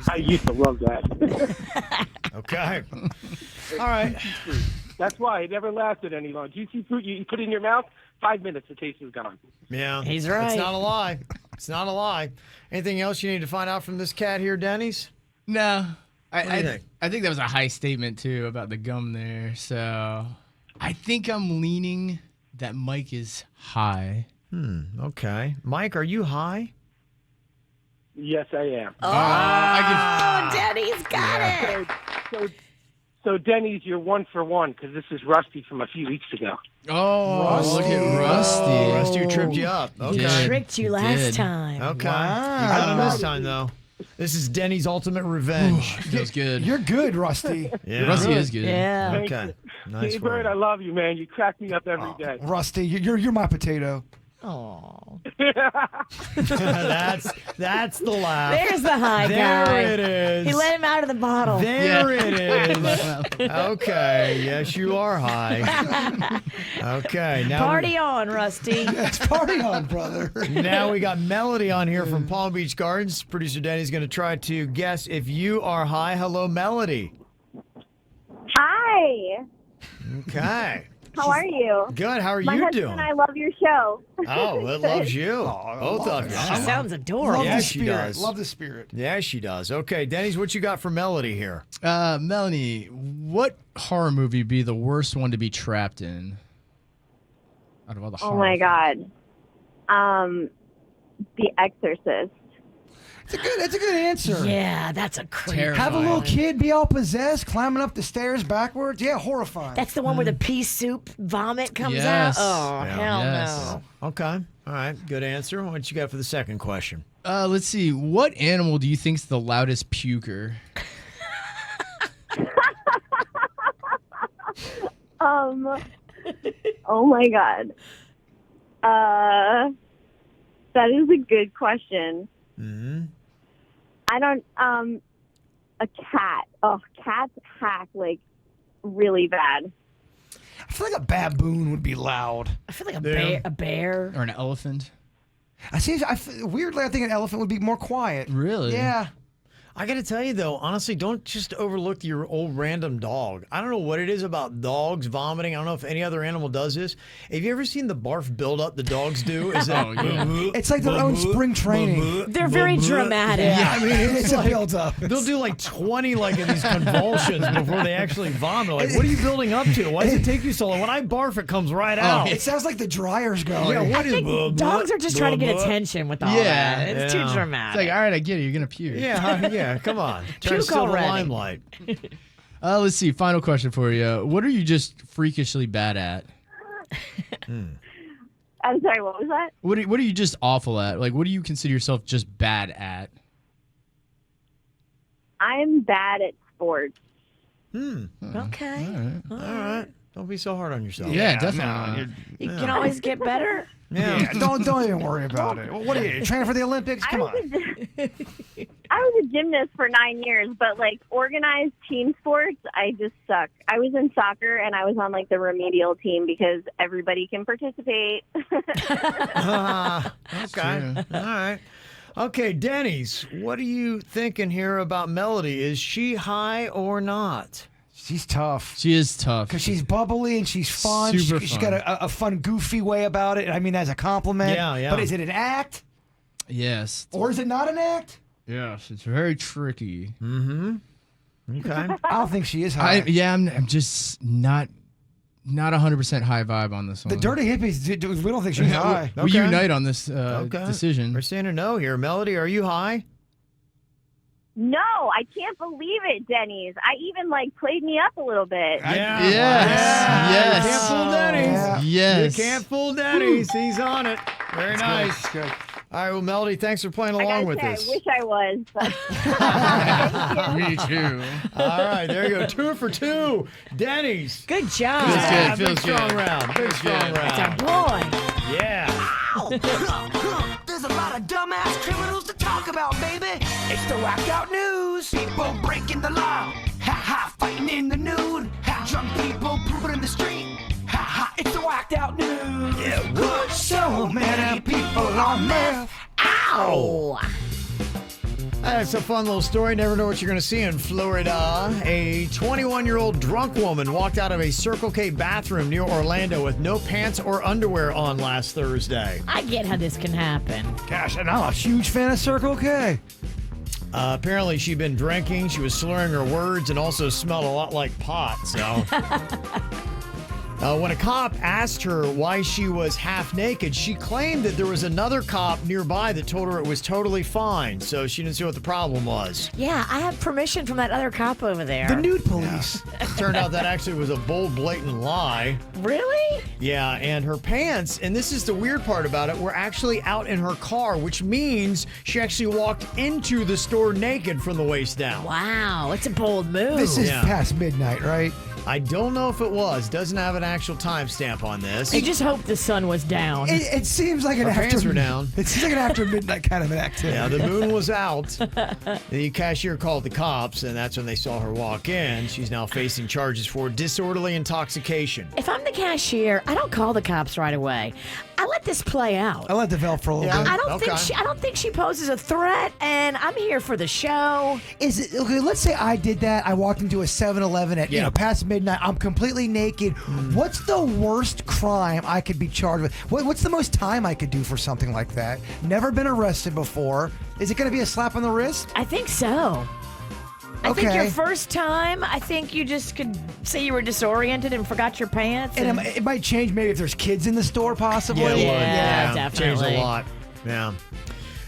I used to love that. Okay. All right. That's why it never lasted any long. Juicy fruit, you put it in your mouth, 5 minutes, the taste is gone. Yeah. He's right. It's not a lie. It's not a lie. Anything else you need to find out from this cat here, Dennys? No. What do you think? I think that was a high statement, too, about the gum there. So I think I'm leaning that Mike is high. Okay. Mike, are you high? Yes, I am. Oh, Denny's got it. So Dennys, you're 1 for 1 because this is Rusty from a few weeks ago. Oh, look at Rusty. Rusty who tripped you up. He Okay. tricked you last time. Okay. You got him this time, though. This is Denny's ultimate revenge. Feels good. You're good, Rusty. Yeah. Rusty is good. Yeah. Thank Okay. you. Nice Hey, Bird, I work. love you, man. You crack me up every day. Rusty, you're my potato. Oh. That's the laugh. There's the high guy. There it is. He let him out of the bottle. There it is. Okay. Yes, you are high. Okay. Now Party on, Rusty. It's party on, brother. Now we got Melody on here from Palm Beach Gardens. Producer Danny's going to try to guess if you are high. Hello, Melody. Hi. Okay. How are you? Good. How are My you husband doing? and I love your show. Oh, it loves you. Both of you. She sounds adorable. Love Yeah, the she spirit. does. Love the spirit. Yeah, she does. Okay, Denny's, what you got for Melody here? Melanie, what horror movie would be the worst one to be trapped in? Out of all the Oh horror my God. The Exorcist. It's a good answer. Yeah, that's a creep. Have a little kid be all possessed, climbing up the stairs backwards. Yeah, horrifying. That's the one where the pea soup vomit comes Yes. out. Oh, hell Yes. no. Okay. All right. Good answer. What you got for the second question? Let's see. What animal do you think's the loudest puker? Oh my God. That is a good question. Mm-hmm. I don't, a cat. Oh, cats hack like really bad. I feel like a baboon would be loud. I feel like a bear. Or an elephant? Weirdly, I think an elephant would be more quiet. Really? Yeah. I got to tell you, though, honestly, don't just overlook your old random dog. I don't know what it is about dogs vomiting. I don't know if any other animal does this. Have you ever seen the barf buildup the dogs do? Is that It's like their own spring training. They're very dramatic. Yeah, I mean, it's a build-up. They'll do like 20 of these convulsions before they actually vomit. Like, what are you building up to? Why does it take you so long? When I barf, it comes right out. It sounds like the dryer's going. Yeah, what I is think dogs are just trying to get attention with all that. It's too dramatic. It's like, all right, I get it. You're going to puke. Yeah, come on. Try to Puke steal the already. limelight. Let's see. Final question for you. What are you just freakishly bad at? I'm sorry, what was that? What are you just awful at? Like, what do you consider yourself just bad at? I'm bad at sports. Okay. All right. Don't be so hard on yourself. Yeah, definitely. You can always get better. Yeah, don't even worry about it. What are you training for the Olympics? Come on. I was a gymnast for 9 years, but like organized team sports, I just suck. I was in soccer and I was on like the remedial team because everybody can participate. Okay. All right. Okay, Dennys, what are you thinking here about Melody? Is she high or not? She's tough. She is tough. Because she's bubbly and she's fun. Super She's fun. got a fun, goofy way about it. I mean, as a compliment. Yeah, yeah. But is it an act? Yes. Or is it not an act? Yes, it's very tricky. Mm-hmm. Okay. I don't think she is high. I'm just not 100% high vibe on this one. The Dirty Hippies, we don't think she's high. We unite on this decision. We're saying a no here. Melody, are you high? No, I can't believe it, Dennys. I even like played me up a little bit. Yeah. Yes. You can't fool Dennys. Yes. You can't fool Dennys. He's on it. Very nice. Good. All right, well, Melody, thanks for playing along with us. I wish I was. But Me too. All right, there you go. 2 for 2. Dennys. Good job. Feels good. Big Feels strong good. round. Big strong That's round. our boy. Yeah. There's a lot of dumbass criminals to talk about, baby. It's the whacked out news. People breaking the law. Ha ha, fighting in the nude. Ha, drunk people pooping in the street. Ha ha, it's the whacked out news. Yeah, good. So many people on meth. Ow! That's a fun little story. Never know what you're going to see in Florida. A 21-year-old drunk woman walked out of a Circle K bathroom near Orlando with no pants or underwear on last Thursday. I get how this can happen. Gosh, and I'm a huge fan of Circle K. Apparently, she'd been drinking. She was slurring her words and also smelled a lot like pot. So, when a cop asked her why she was half naked, she claimed that there was another cop nearby that told her it was totally fine. So she didn't see what the problem was. Yeah, I have permission from that other cop over there. The nude police. Turned out that actually was a bold, blatant lie. Really? Yeah, and her pants, and this is the weird part about it, were actually out in her car, which means she actually walked into the store naked from the waist down. Wow, it's a bold move. This is past midnight, right? I don't know if it was. Doesn't have an actual timestamp on this. I just hope the sun was down. It seems like an Her after. pants were down. It seems like an after midnight kind of an activity. Yeah, the moon was out. The cashier called the cops, and that's when they saw her walk in. She's now facing charges for disorderly intoxication. If I'm the cashier, I don't call the cops right away. I let this play out. I let it develop for a little bit. I don't think she poses a threat, and I'm here for the show. Is it okay? Let's say I did that. I walked into a 7-Eleven at past midnight. I'm completely naked. What's the worst crime I could be charged with? What's the most time I could do for something like that? Never been arrested before. Is it going to be a slap on the wrist? I think so. I think Okay. your first time, I think you just could say you were disoriented and forgot your pants. And it might change maybe if there's kids in the store, possibly. Yeah, it would. Yeah, Changed definitely. a lot. Yeah.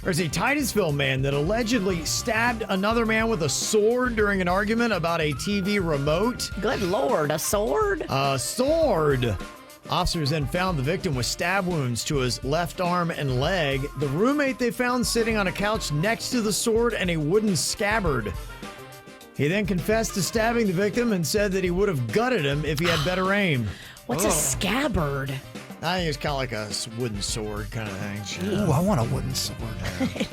There's a Titusville man that allegedly stabbed another man with a sword during an argument about a TV remote. Good Lord, a sword? A sword. Officers then found the victim with stab wounds to his left arm and leg. The roommate they found sitting on a couch next to the sword and a wooden scabbard. He then confessed to stabbing the victim and said that he would have gutted him if he had better aim. What's a scabbard? I think it's kind of like a wooden sword kind of thing. Ooh, I want a wooden sword.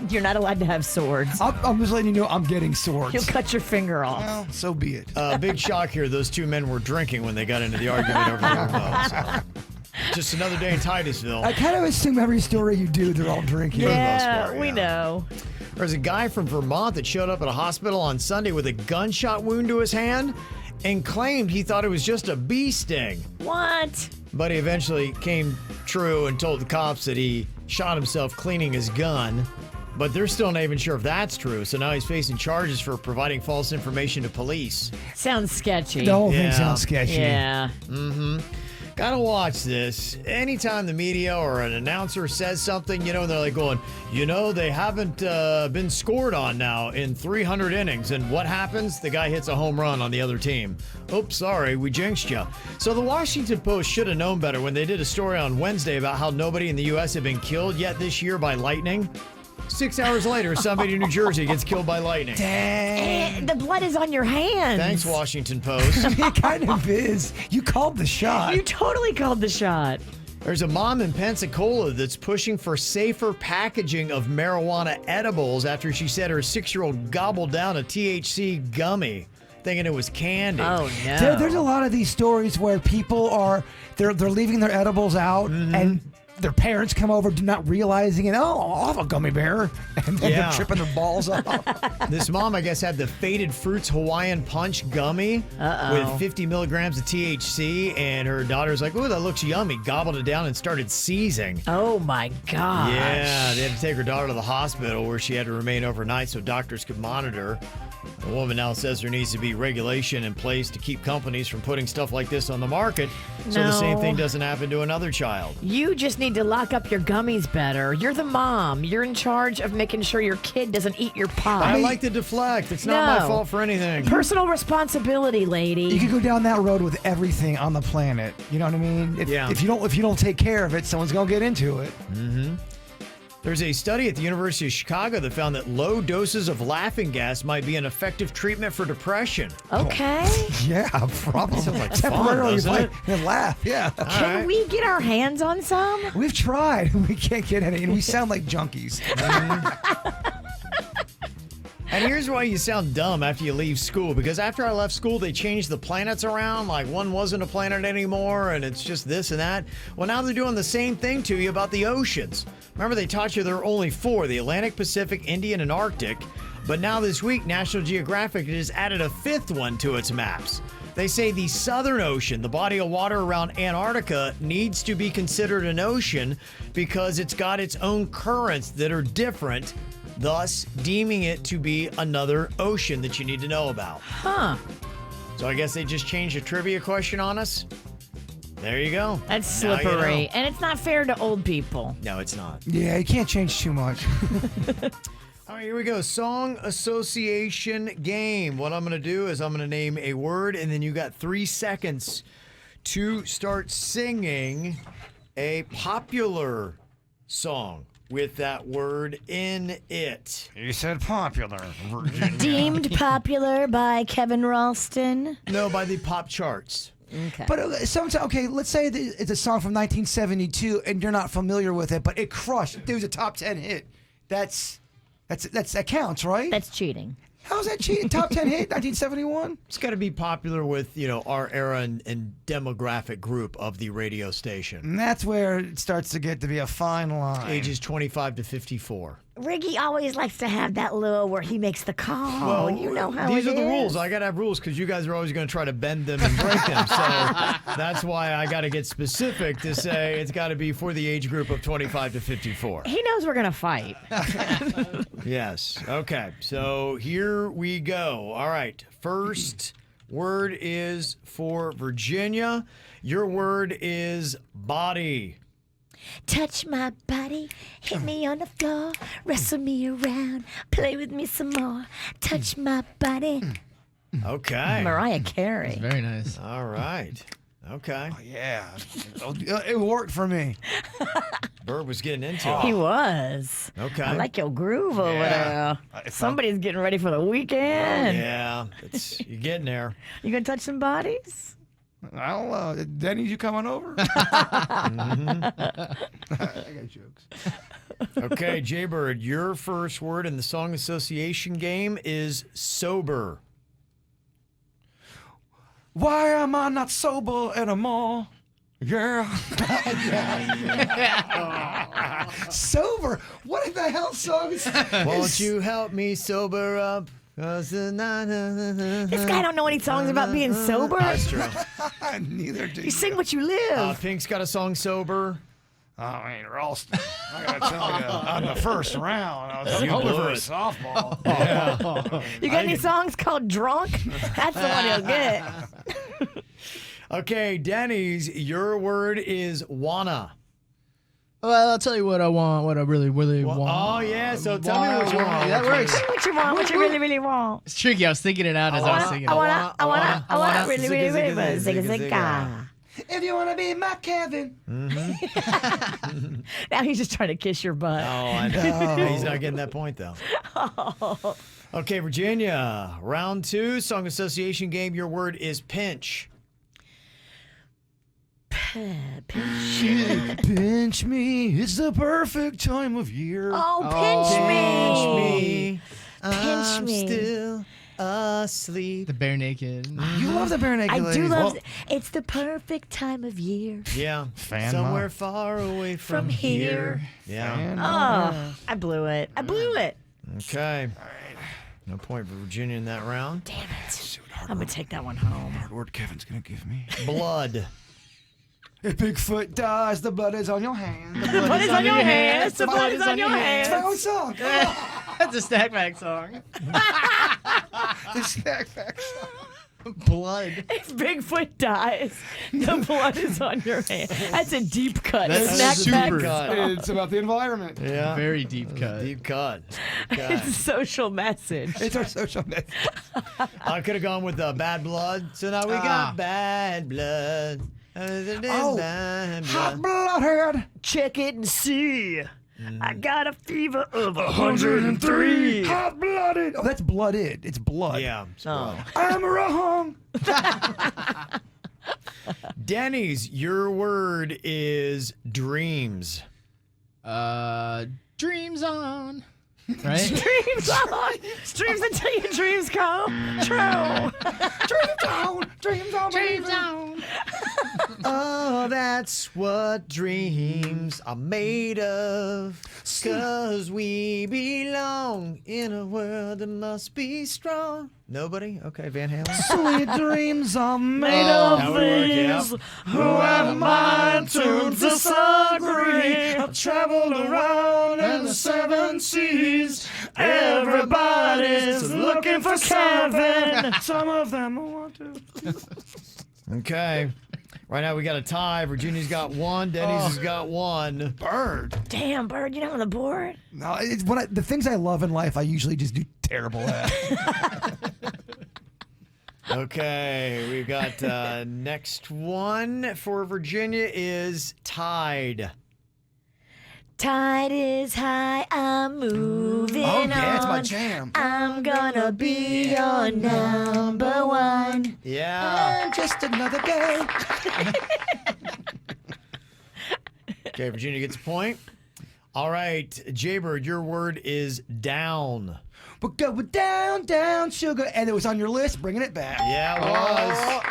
You're not allowed to have swords. I'm just letting you know I'm getting swords. You'll cut your finger off. Well, so be it. Big shock here. Those two men were drinking when they got into the argument over the remote. So. Just another day in Titusville. I kind of assume every story you do, they're all drinking. Yeah, we know. There's a guy from Vermont that showed up at a hospital on Sunday with a gunshot wound to his hand and claimed he thought it was just a bee sting. What? But he eventually came true and told the cops that he shot himself cleaning his gun. But they're still not even sure if that's true. So now he's facing charges for providing false information to police. Sounds sketchy. The whole thing sounds sketchy. Yeah. Mm-hmm. Gotta watch this. Anytime the media or an announcer says something, they're like going, they haven't been scored on now in 300 innings. And what happens? The guy hits a home run on the other team. Oops, sorry, we jinxed you. So the Washington Post should have known better when they did a story on Wednesday about how nobody in the U.S. had been killed yet this year by lightning. 6 hours later, somebody in New Jersey gets killed by lightning. Dang. The blood is on your hands. Thanks, Washington Post. It kind of is. You called the shot. You totally called the shot. There's a mom in Pensacola that's pushing for safer packaging of marijuana edibles after she said her 6-year-old gobbled down a THC gummy, thinking it was candy. Oh, no. There's a lot of these stories where people they're leaving their edibles out and their parents come over not realizing it. Oh, I'll have a gummy bear. And then they're tripping their balls off. This mom, I guess, had the Faded Fruits Hawaiian Punch gummy with 50 milligrams of THC, and her daughter's like, "Ooh, that looks yummy." Gobbled it down and started seizing. Oh, my gosh. Yeah, they had to take her daughter to the hospital where she had to remain overnight so doctors could monitor. The woman now says there needs to be regulation in place to keep companies from putting stuff like this on the market so the same thing doesn't happen to another child. You just need to lock up your gummies better. You're the mom. You're in charge of making sure your kid doesn't eat your pie. I like to deflect. It's not my fault for anything. Personal responsibility, lady. You could go down that road with everything on the planet. You know what I mean? If you don't take care of it, someone's gonna get into it. Mm-hmm. There's a study at the University of Chicago that found that low doses of laughing gas might be an effective treatment for depression. Okay. Yeah, probably. Sounds like Temporarily fun, and laugh. Yeah. Can we get our hands on some? We've tried. We can't get any, and we sound like junkies. And here's why you sound dumb after you leave school. Because after I left school, they changed the planets around. Like one wasn't a planet anymore, and it's just this and that. Well, now they're doing the same thing to you about the oceans. Remember, they taught you there are only 4, the Atlantic, Pacific, Indian, and Arctic. But now this week, National Geographic has added a 5th one to its maps. They say the Southern Ocean, the body of water around Antarctica, needs to be considered an ocean because it's got its own currents that are different, thus deeming it to be another ocean that you need to know about. Huh. So I guess they just changed a trivia question on us. There you go. That's Now you slippery. know. And it's not fair to old people. No, it's not. Yeah, you can't change too much. All right, here we go. Song association game. What I'm going to do is I'm going to name a word, and then you got 3 seconds to start singing a popular song with that word in it. You said popular, Virginia. Deemed popular by Kevin Ralston. No, by the pop charts. Okay. But sometimes, okay, let's say that it's a song from 1972 and you're not familiar with it, but it crushed. It was a top 10 hit. That counts, right? That's cheating. How's that cheating? Top 10 hit, 1971? It's got to be popular with, our era and demographic group of the radio station. And that's where it starts to get to be a fine line. Ages 25 to 54. Riggy always likes to have that little where he makes the call. You know how these it are the is. rules. I got to have rules because you guys are always going to try to bend them and break them. So that's why I got to get specific to say it's got to be for the age group of 25 to 54. He knows we're going to fight. Yes. Okay. So here we go. All right. First word is for Virginia. Your word is body. Touch my body, hit me on the floor, wrestle me around, play with me some more. Touch my body. Okay. Mariah Carey. Very nice. All right. Okay. Oh, yeah. It worked for me. Bird was getting into it. He was. Okay. I like your groove over there. Somebody's getting ready for the weekend. Yeah. You're getting there. You gonna touch some bodies? I don't know. Dennys, you coming over? I got jokes. Okay, Jaybird, your first word in the song association game is sober. Why am I not sober anymore? Yeah. Sober? What the hell song is that? Won't you help me sober up? This guy don't know any songs about being sober. That's true. Neither do You sing what you live. Pink's got a song sober. I mean, Ralston, I gotta tell you, on the first round, I was You hoping blew for a it. softball. Yeah. You got any songs called Drunk? That's the one he'll get. Okay, Dennys, your word is wanna. Well, I'll tell you what I want, what I really, really want. Oh, yeah, so tell me what you want. That works. What you want? What you really, really want? It's tricky. I was thinking it out as I was singing I it. wanna, really, really, really, really, zigga, zigga. If you wanna be my Kevin. Now he's just trying to kiss your butt. Oh, I know. He's not getting that point, though. Okay, Virginia, round 2, song association game. Your word is pinch. Pinch me, it's the perfect time of year. Oh, pinch Pinch me. me. Pinch I'm me. still asleep. The bare naked. You love the bare naked I ladies. do love Well, it's the perfect time of year. Yeah. Fan Somewhere mom. far away from, From here. Yeah. Fan Oh, I blew it. I blew it. Okay. No point for Virginia in that round. Damn it. I'm going to take that one home. Lord Kevin's gonna give me. Blood. If Bigfoot dies, the blood is on your hands. The blood is on your hands. The blood is on your It's my own hands. song. That's a Snack Pack song. The Snack Pack song. Blood. If Bigfoot dies, the blood is on your hands. That's a deep cut. That's Snack super pack. cut. It's about the environment. Yeah. Very deep cut. Deep cut. It's a social message. It's our social message. I could have gone with Bad Blood. So now we got Bad Blood. Oh, Bad hot Blood. bloodhead. Check it and see. I got a fever of 103. Hot blooded. Oh, that's blooded. It's blood. Yeah. Oh. I'm wrong. Dennys, your word is dreams. Dreams on. Right? Dreams on. Dreams until your dreams come true. Dreams on. Dreams on. Dreams on. Oh, that's what dreams are made of. 'Cause we belong in a world that must be strong. Nobody? Okay, Van Halen. Sweet dreams are made That of would work, yeah. these. Who am I to disagree? I've traveled around in the 7 seas. Everybody's looking for Kevin. Some of them want to. Okay. Right now we got a tie. Virginia's got one. Dennys has got one. Bird. Damn, Bird, you're not on the board? No, it's the things I love in life, I usually just do terrible at. Okay, we've got next one for Virginia is Tide. Tide is high, I'm moving on. Oh, yeah, it's my jam. I'm gonna be your number one. Yeah. Just another day. Okay, Virginia gets a point. All right, Jaybird, your word is down. We're going down, down, sugar. And it was on your list, bringing it back. Yeah, it was.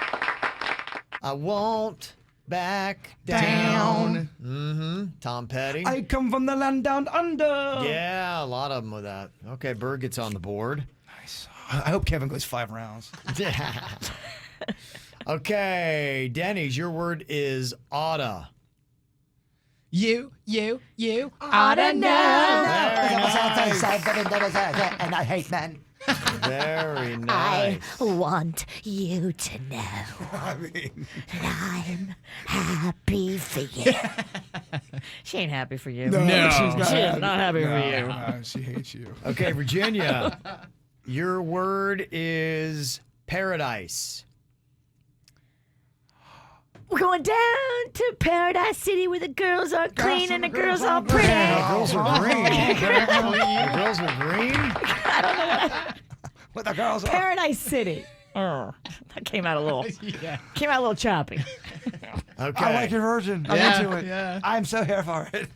I won't back down. Mm-hmm. Tom Petty. I come from the land down under. Yeah, a lot of them with that. Okay, Bird gets on the board. Nice. I hope Kevin goes 5 rounds. Okay, Dennys, your word is oughta. You Oughta know. And I hate men. Very I nice. want you to know I mean, that I'm happy for you. She ain't happy for you. no, she's not She is happy. not happy for you. She hates you. Okay, Virginia, your word is paradise. We're going down to Paradise City where the girls are clean and the girls are pretty. The girls are green. The girls are green? But the girls are. Paradise City. Oh, that came out a little. Came out a little choppy. Okay. I like your version. I'm Yeah, into it. yeah. I'm so here for it.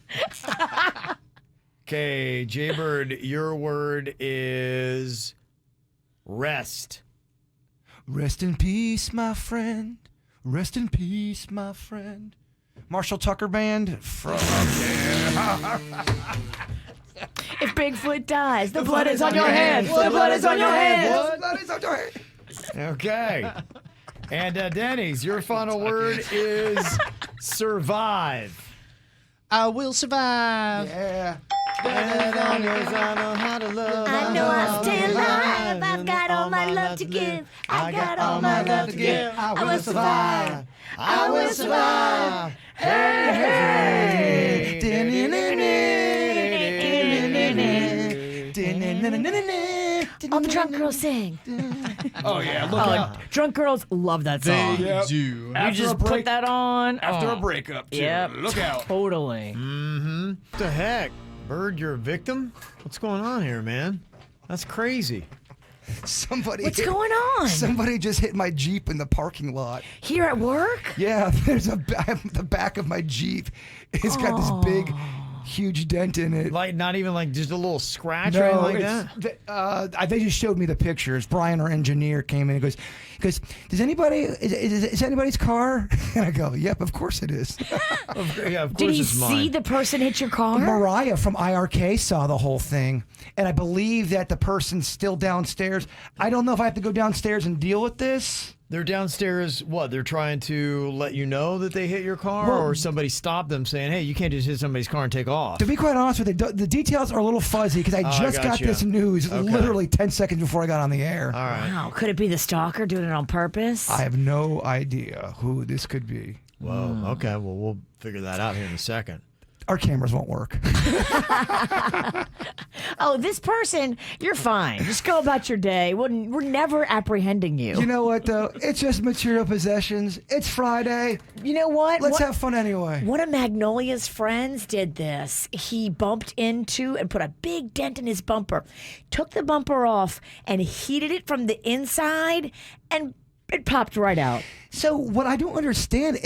Okay, Jaybird, your word is rest. Rest in peace, my friend. Rest in peace, my friend. Marshall Tucker Band. From If Bigfoot dies, the blood is on your hands. The blood is on your hands. Blood is on your hands. Okay. And Dennys, your final word is survive. I will survive. Yeah. I know how to love. I know I'll stay alive. I've got all my love to give. I got all my love to give. I will survive. I will survive. Hey, All the drunk girls sing. Oh, yeah. Look out. Drunk girls love that song. They Yep. do. You After just a break- put that on. After Oh. a breakup, too. Yep. Look out. Totally. Mm-hmm. What the heck? Bird, you're a victim? What's going on here, man? That's crazy. Somebody. What's going on? Somebody just hit my Jeep in the parking lot. Here at work? Yeah, there's the back of my Jeep. It's got this big, huge dent in it. Like not even like just a little scratch or anything like that. They just showed me the pictures. Brian, our engineer, came in and goes, "Does anybody is anybody's car?" And I go, "Yep, of course it is." Yeah, of course Did he it's mine. see the person hit your car? Mariah from IRK saw the whole thing, and I believe that the person's still downstairs. I don't know if I have to go downstairs and deal with this. They're downstairs. What? They're trying to let you know that they hit your car, Well, or somebody stopped them saying, "Hey, you can't just hit somebody's car and take off." To be quite honest with you, the details are a little fuzzy because I just got gotcha. this news literally 10 seconds before I got on the air. All right. Wow, could it be the stalker doing it on purpose? I have no idea who this could be. Whoa. Okay. Well, we'll figure that out here in a second. Our cameras won't work. Oh, this person, you're fine. Just go about your day. We're never apprehending you. You know what, though? It's just material possessions. It's Friday. You know what? Let's have fun anyway. One of Magnolia's friends did this. He bumped into and put a big dent in his bumper, took the bumper off, and heated it from the inside, and it popped right out. So what I don't understand,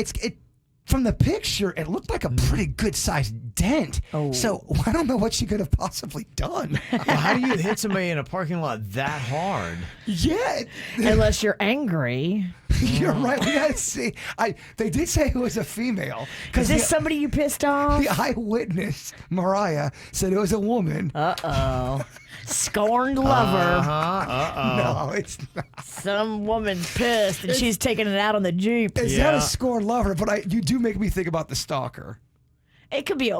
from the picture, it looked like a pretty good sized dent. Oh. So I don't know what she could have possibly done. Well, how do you hit somebody in a parking lot that hard? Yeah. Unless you're angry. You're right. We gotta see. They did say it was a female. Is this somebody you pissed off? The eyewitness, Mariah, said it was a woman. Uh-oh. Scorned lover. No, it's not. Some woman's pissed and she's taking it out on the Jeep. It's not a scorned lover, but you do make me think about the stalker. It could be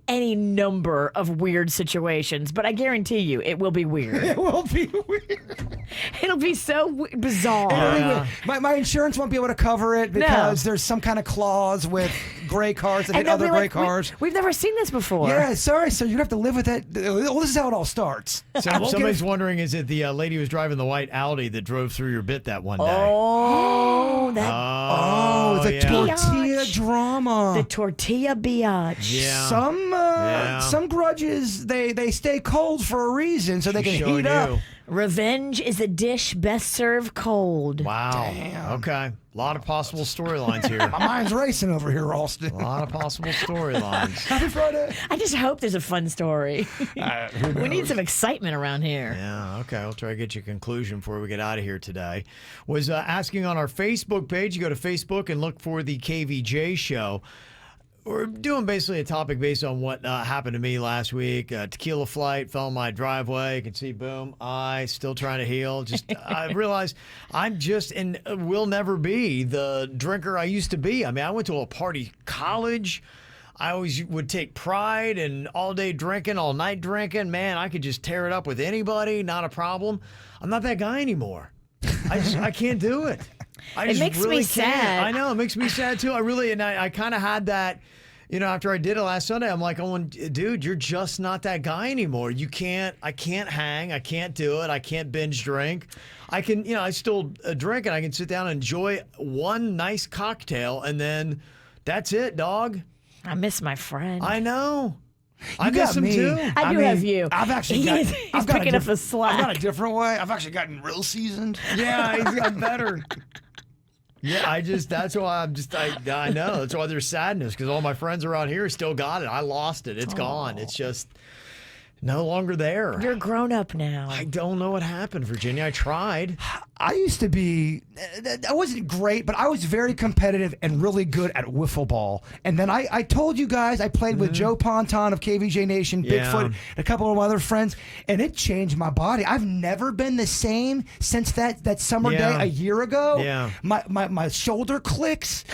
any number of weird situations, but I guarantee you it will be weird. It will be weird. It'll be so bizarre. My insurance won't be able to cover it because there's some kind of clause with gray cars that hit other gray cars. We've never seen this before. Yeah, sorry, so you're gonna have to live with it. Well, this is how it all starts. So somebody's wondering, is it the lady who was driving the white Audi that drove through your bit that one day? Oh, the tortilla drama. The tortilla biatch. Yeah. Some grudges they stay cold for a reason so they can heat up. Revenge is a dish best served cold. Wow. Damn. Okay. A lot of possible storylines here. My mind's racing over here, Ralston. A lot of possible storylines. Happy Friday. I just hope there's a fun story. We need some excitement around here. Yeah, okay. I'll try to get you a conclusion before we get out of here today. Was asking on our Facebook page. You go to Facebook and look for the KVJ show. We're doing basically a topic based on what happened to me last week. Tequila flight, fell in my driveway. You can see, boom, eye still trying to heal. Just I realized I'm just and will never be the drinker I used to be. I mean, I went to a party college. I always would take pride in all day drinking, all night drinking. Man, I could just tear it up with anybody, not a problem. I'm not that guy anymore. I can't do it. It makes me sad. I know, it makes me sad too. I kind of had that, after I did it last Sunday, I'm like, dude, you're just not that guy anymore. I can't hang. I can't do it. I can't binge drink. I can, I still drink and I can sit down and enjoy one nice cocktail and then that's it, dog. I miss my friend. I know. I You miss got him me. too. I do have you. I've actually He's picking up the I've slack. got a different way. I've actually gotten real seasoned. Yeah, he's got better. Yeah, that's why I know. That's why there's sadness because all my friends around here still got it. I lost it. It's gone. It's just no longer there. You're grown up now. I don't know what happened, Virginia. I tried. I used to be, I wasn't great, but I was very competitive and really good at wiffle ball. And then I told you guys I played with Joe Ponton of KVJ Nation, Bigfoot, and a couple of my other friends, and it changed my body. I've never been the same since that summer day a year ago. Yeah. My shoulder clicks.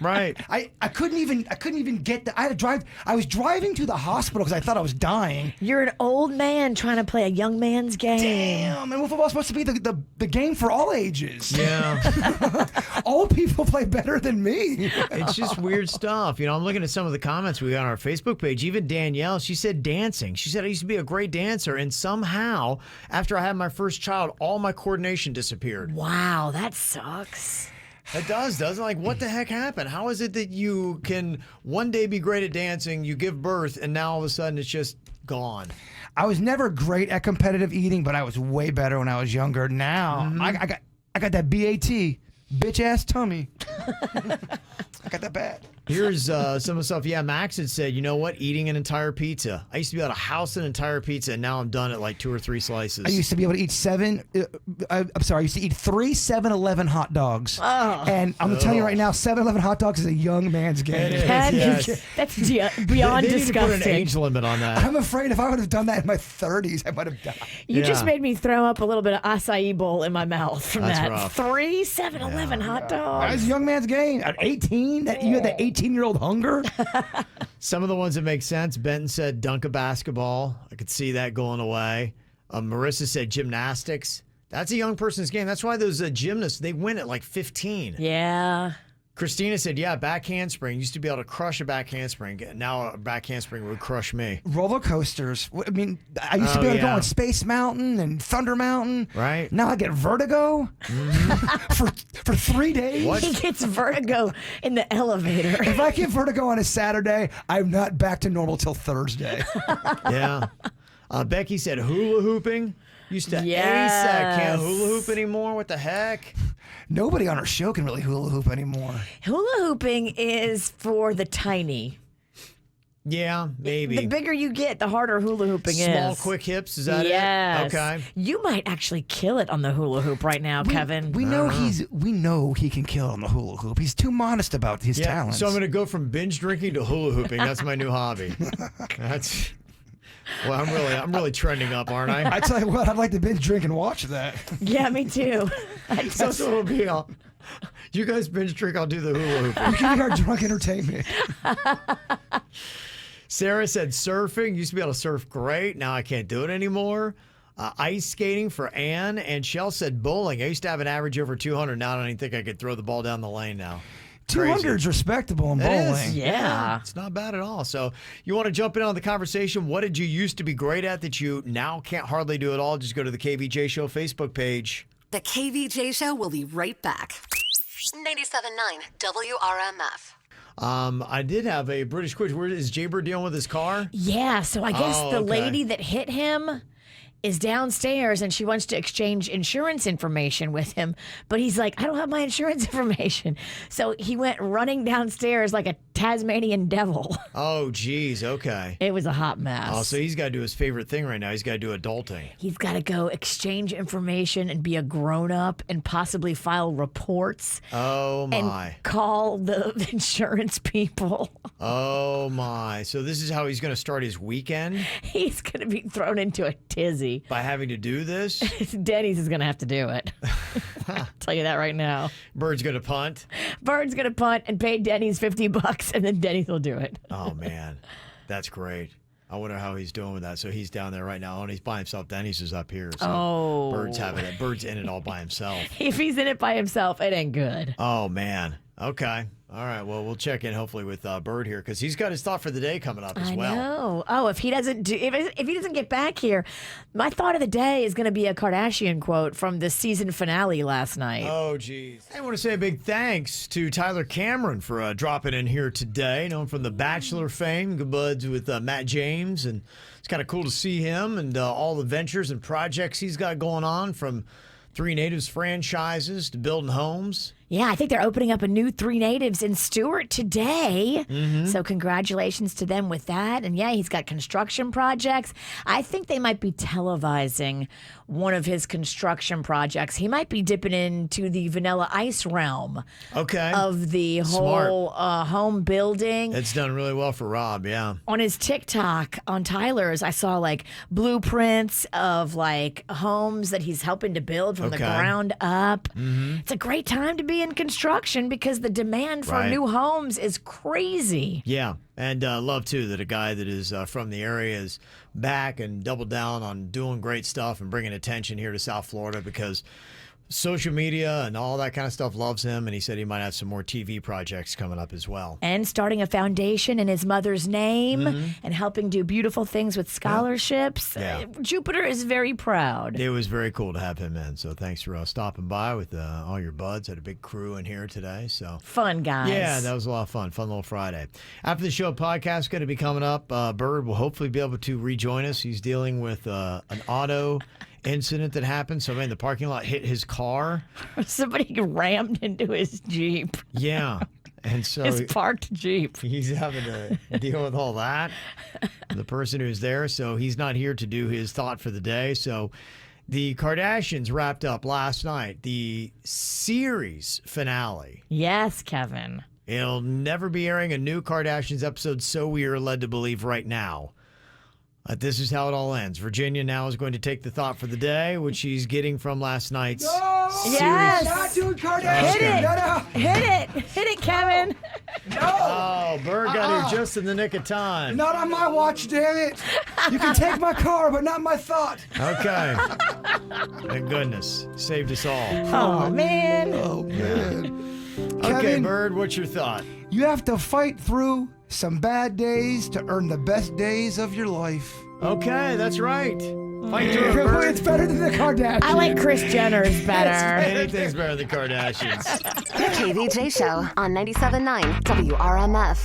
Right. I couldn't even get I had to drive. I was driving to the hospital because I thought I was dying. You're an old man trying to play a young man's game. Damn, and wiffle ball's supposed to be the game for all ages. Yeah. Old people play better than me. It's just weird stuff. I'm looking at some of the comments we got on our Facebook page. Even Danielle, she said dancing. She said, I used to be a great dancer, and somehow, after I had my first child, all my coordination disappeared. Wow, that sucks. It does, doesn't it? Like, what the heck happened? How is it that you can one day be great at dancing, you give birth, and now all of a sudden it's just gone. I was never great at competitive eating, but I was way better when I was younger. Now I got that BAT, bitch ass tummy. I got that bad. Here's some of the stuff. Yeah, Max had said, you know what? Eating an entire pizza. I used to be able to house an entire pizza, and now I'm done at like 2 or 3 slices. I used to be able to eat I used to eat 3 7-Eleven hot dogs. Oh. And I'm going to tell you right now, 7-Eleven hot dogs is a young man's game. That's beyond they disgusting. Need to put an age limit on that. I'm afraid if I would have done that in my 30s, I might have died. You just made me throw up a little bit of acai bowl in my mouth from That's that. rough. 3 7-Eleven hot dogs. That's a young man's game. At 18, you had that 18-year-old hunger. Some of the ones that make sense. Benton said dunk a basketball. I could see that going away. Marissa said gymnastics. That's a young person's game. That's why those gymnasts, they win at like 15. Yeah. Christina said, yeah, back handspring. Used to be able to crush a back handspring. Now a back handspring would crush me. Roller coasters. I mean, I used to be able to go on Space Mountain and Thunder Mountain. Right. Now I get vertigo for 3 days. What? He gets vertigo in the elevator. If I get vertigo on a Saturday, I'm not back to normal till Thursday. Yeah. Becky said hula hooping. Used to ace Yes. that. Can't hula hoop anymore. What the heck? Nobody on our show can really hula hoop anymore. Hula hooping is for the tiny. Yeah, maybe. The bigger you get, the harder hula hooping is. Small, quick hips. Is that yes. it? Okay. You might actually kill it on the hula hoop right now, Kevin. We know he can kill on the hula hoop. He's too modest about his talents. So I'm going to go from binge drinking to hula hooping. That's my new hobby. That's. Well, I'm really trending up, aren't I? I tell you what, I'd like to binge drink and watch that. Yeah, me too. That's what it'll be. You guys binge drink, I'll do the hula hoop. We can be our drunk entertainment. Sarah said surfing. Used to be able to surf great. Now I can't do it anymore. Ice skating for Ann. And Shell said bowling. I used to have an average over 200. Now I don't even think I could throw the ball down the lane now. 200 is respectable in bowling. Yeah. It's not bad at all. So you want to jump in on the conversation? What did you used to be great at that you now can't hardly do at all? Just go to the KVJ Show Facebook page. The KVJ Show will be right back. 97.9 WRMF. I did have a British quiz. Where is Jaybird dealing with his car? Yeah, so I guess the lady that hit him is downstairs and she wants to exchange insurance information with him, but he's like, I don't have my insurance information. So he went running downstairs like a Tasmanian devil. Oh, geez. Okay. It was a hot mess. Oh, so he's got to do his favorite thing right now. He's got to do adulting. He's got to go exchange information and be a grown-up and possibly file reports. Oh, my. And call the insurance people. Oh, my. So this is how he's going to start his weekend? He's going to be thrown into a tizzy. By having to do this? Dennys is going to have to do it. I'll tell you that right now. Bird's going to punt? Bird's going to punt and pay Dennys $50, and then Dennys will do it. Oh, man. That's great. I wonder how he's doing with that. So he's down there right now, and he's by himself. Dennys is up here. So Bird's in it all by himself. If he's in it by himself, it ain't good. Oh, man. Okay. All right. Well, we'll check in hopefully with Bird here because he's got his thought for the day coming up as well. I know. Oh, if he doesn't get back here, my thought of the day is going to be a Kardashian quote from the season finale last night. Oh, geez. I want to say a big thanks to Tyler Cameron for dropping in here today. Known from the Bachelor fame, good buds with Matt James, and it's kind of cool to see him and all the ventures and projects he's got going on, from 3 Natives franchises to building homes. Yeah, I think they're opening up a new 3 Natives in Stewart today. Mm-hmm. So congratulations to them with that. And yeah, he's got construction projects. I think they might be televising one of his construction projects. He might be dipping into the Vanilla Ice realm of the whole home building. It's done really well for Rob, yeah. On his TikTok, on Tyler's, I saw like blueprints of like homes that he's helping to build from the ground up. Mm-hmm. It's a great time to be in construction because the demand for new homes is crazy. Yeah, and love too that a guy that is from the area is back and doubled down on doing great stuff and bringing attention here to South Florida, because social media and all that kind of stuff loves him, and he said he might have some more TV projects coming up as well. And starting a foundation in his mother's name Mm-hmm. and helping do beautiful things with scholarships. Yeah. Jupiter is very proud. It was very cool to have him in, so thanks for stopping by with all your buds. Had a big crew in here today, so Fun, guys. yeah, that was a lot of fun. Fun little Friday. After the show, podcast is going to be coming up. Bird will hopefully be able to rejoin us. He's dealing with an auto incident that happened. Somebody in the parking lot hit his car. Somebody rammed into his Jeep. Yeah. And so His parked Jeep. he's having to deal with all that. The person who's there. So he's not here to do his thought for the day. So the Kardashians wrapped up last night the series finale. Yes, Kevin. It'll never be airing a new Kardashians episode, so we are led to believe right now. This is how it all ends. Virginia now is going to take the thought for the day, which she's getting from last night's series. Yes. Not doing Kardashian. Hit it. No, no. Hit it. Hit it, Kevin. No. Oh, Bird got here just in the nick of time. Not on my watch, damn it. You can take my car, but not my thought. Okay. Thank goodness. Saved us all. Oh, man. Oh, man. Okay, Kevin, Bird, what's your thought? you have to fight through some bad days to earn the best days of your life. Okay, that's right. Fight through it, Bird. It's better than the Kardashians. I like Kris Jenner's better. Anything's better than Kardashians. The KVJ Show on 97.9 WRMF.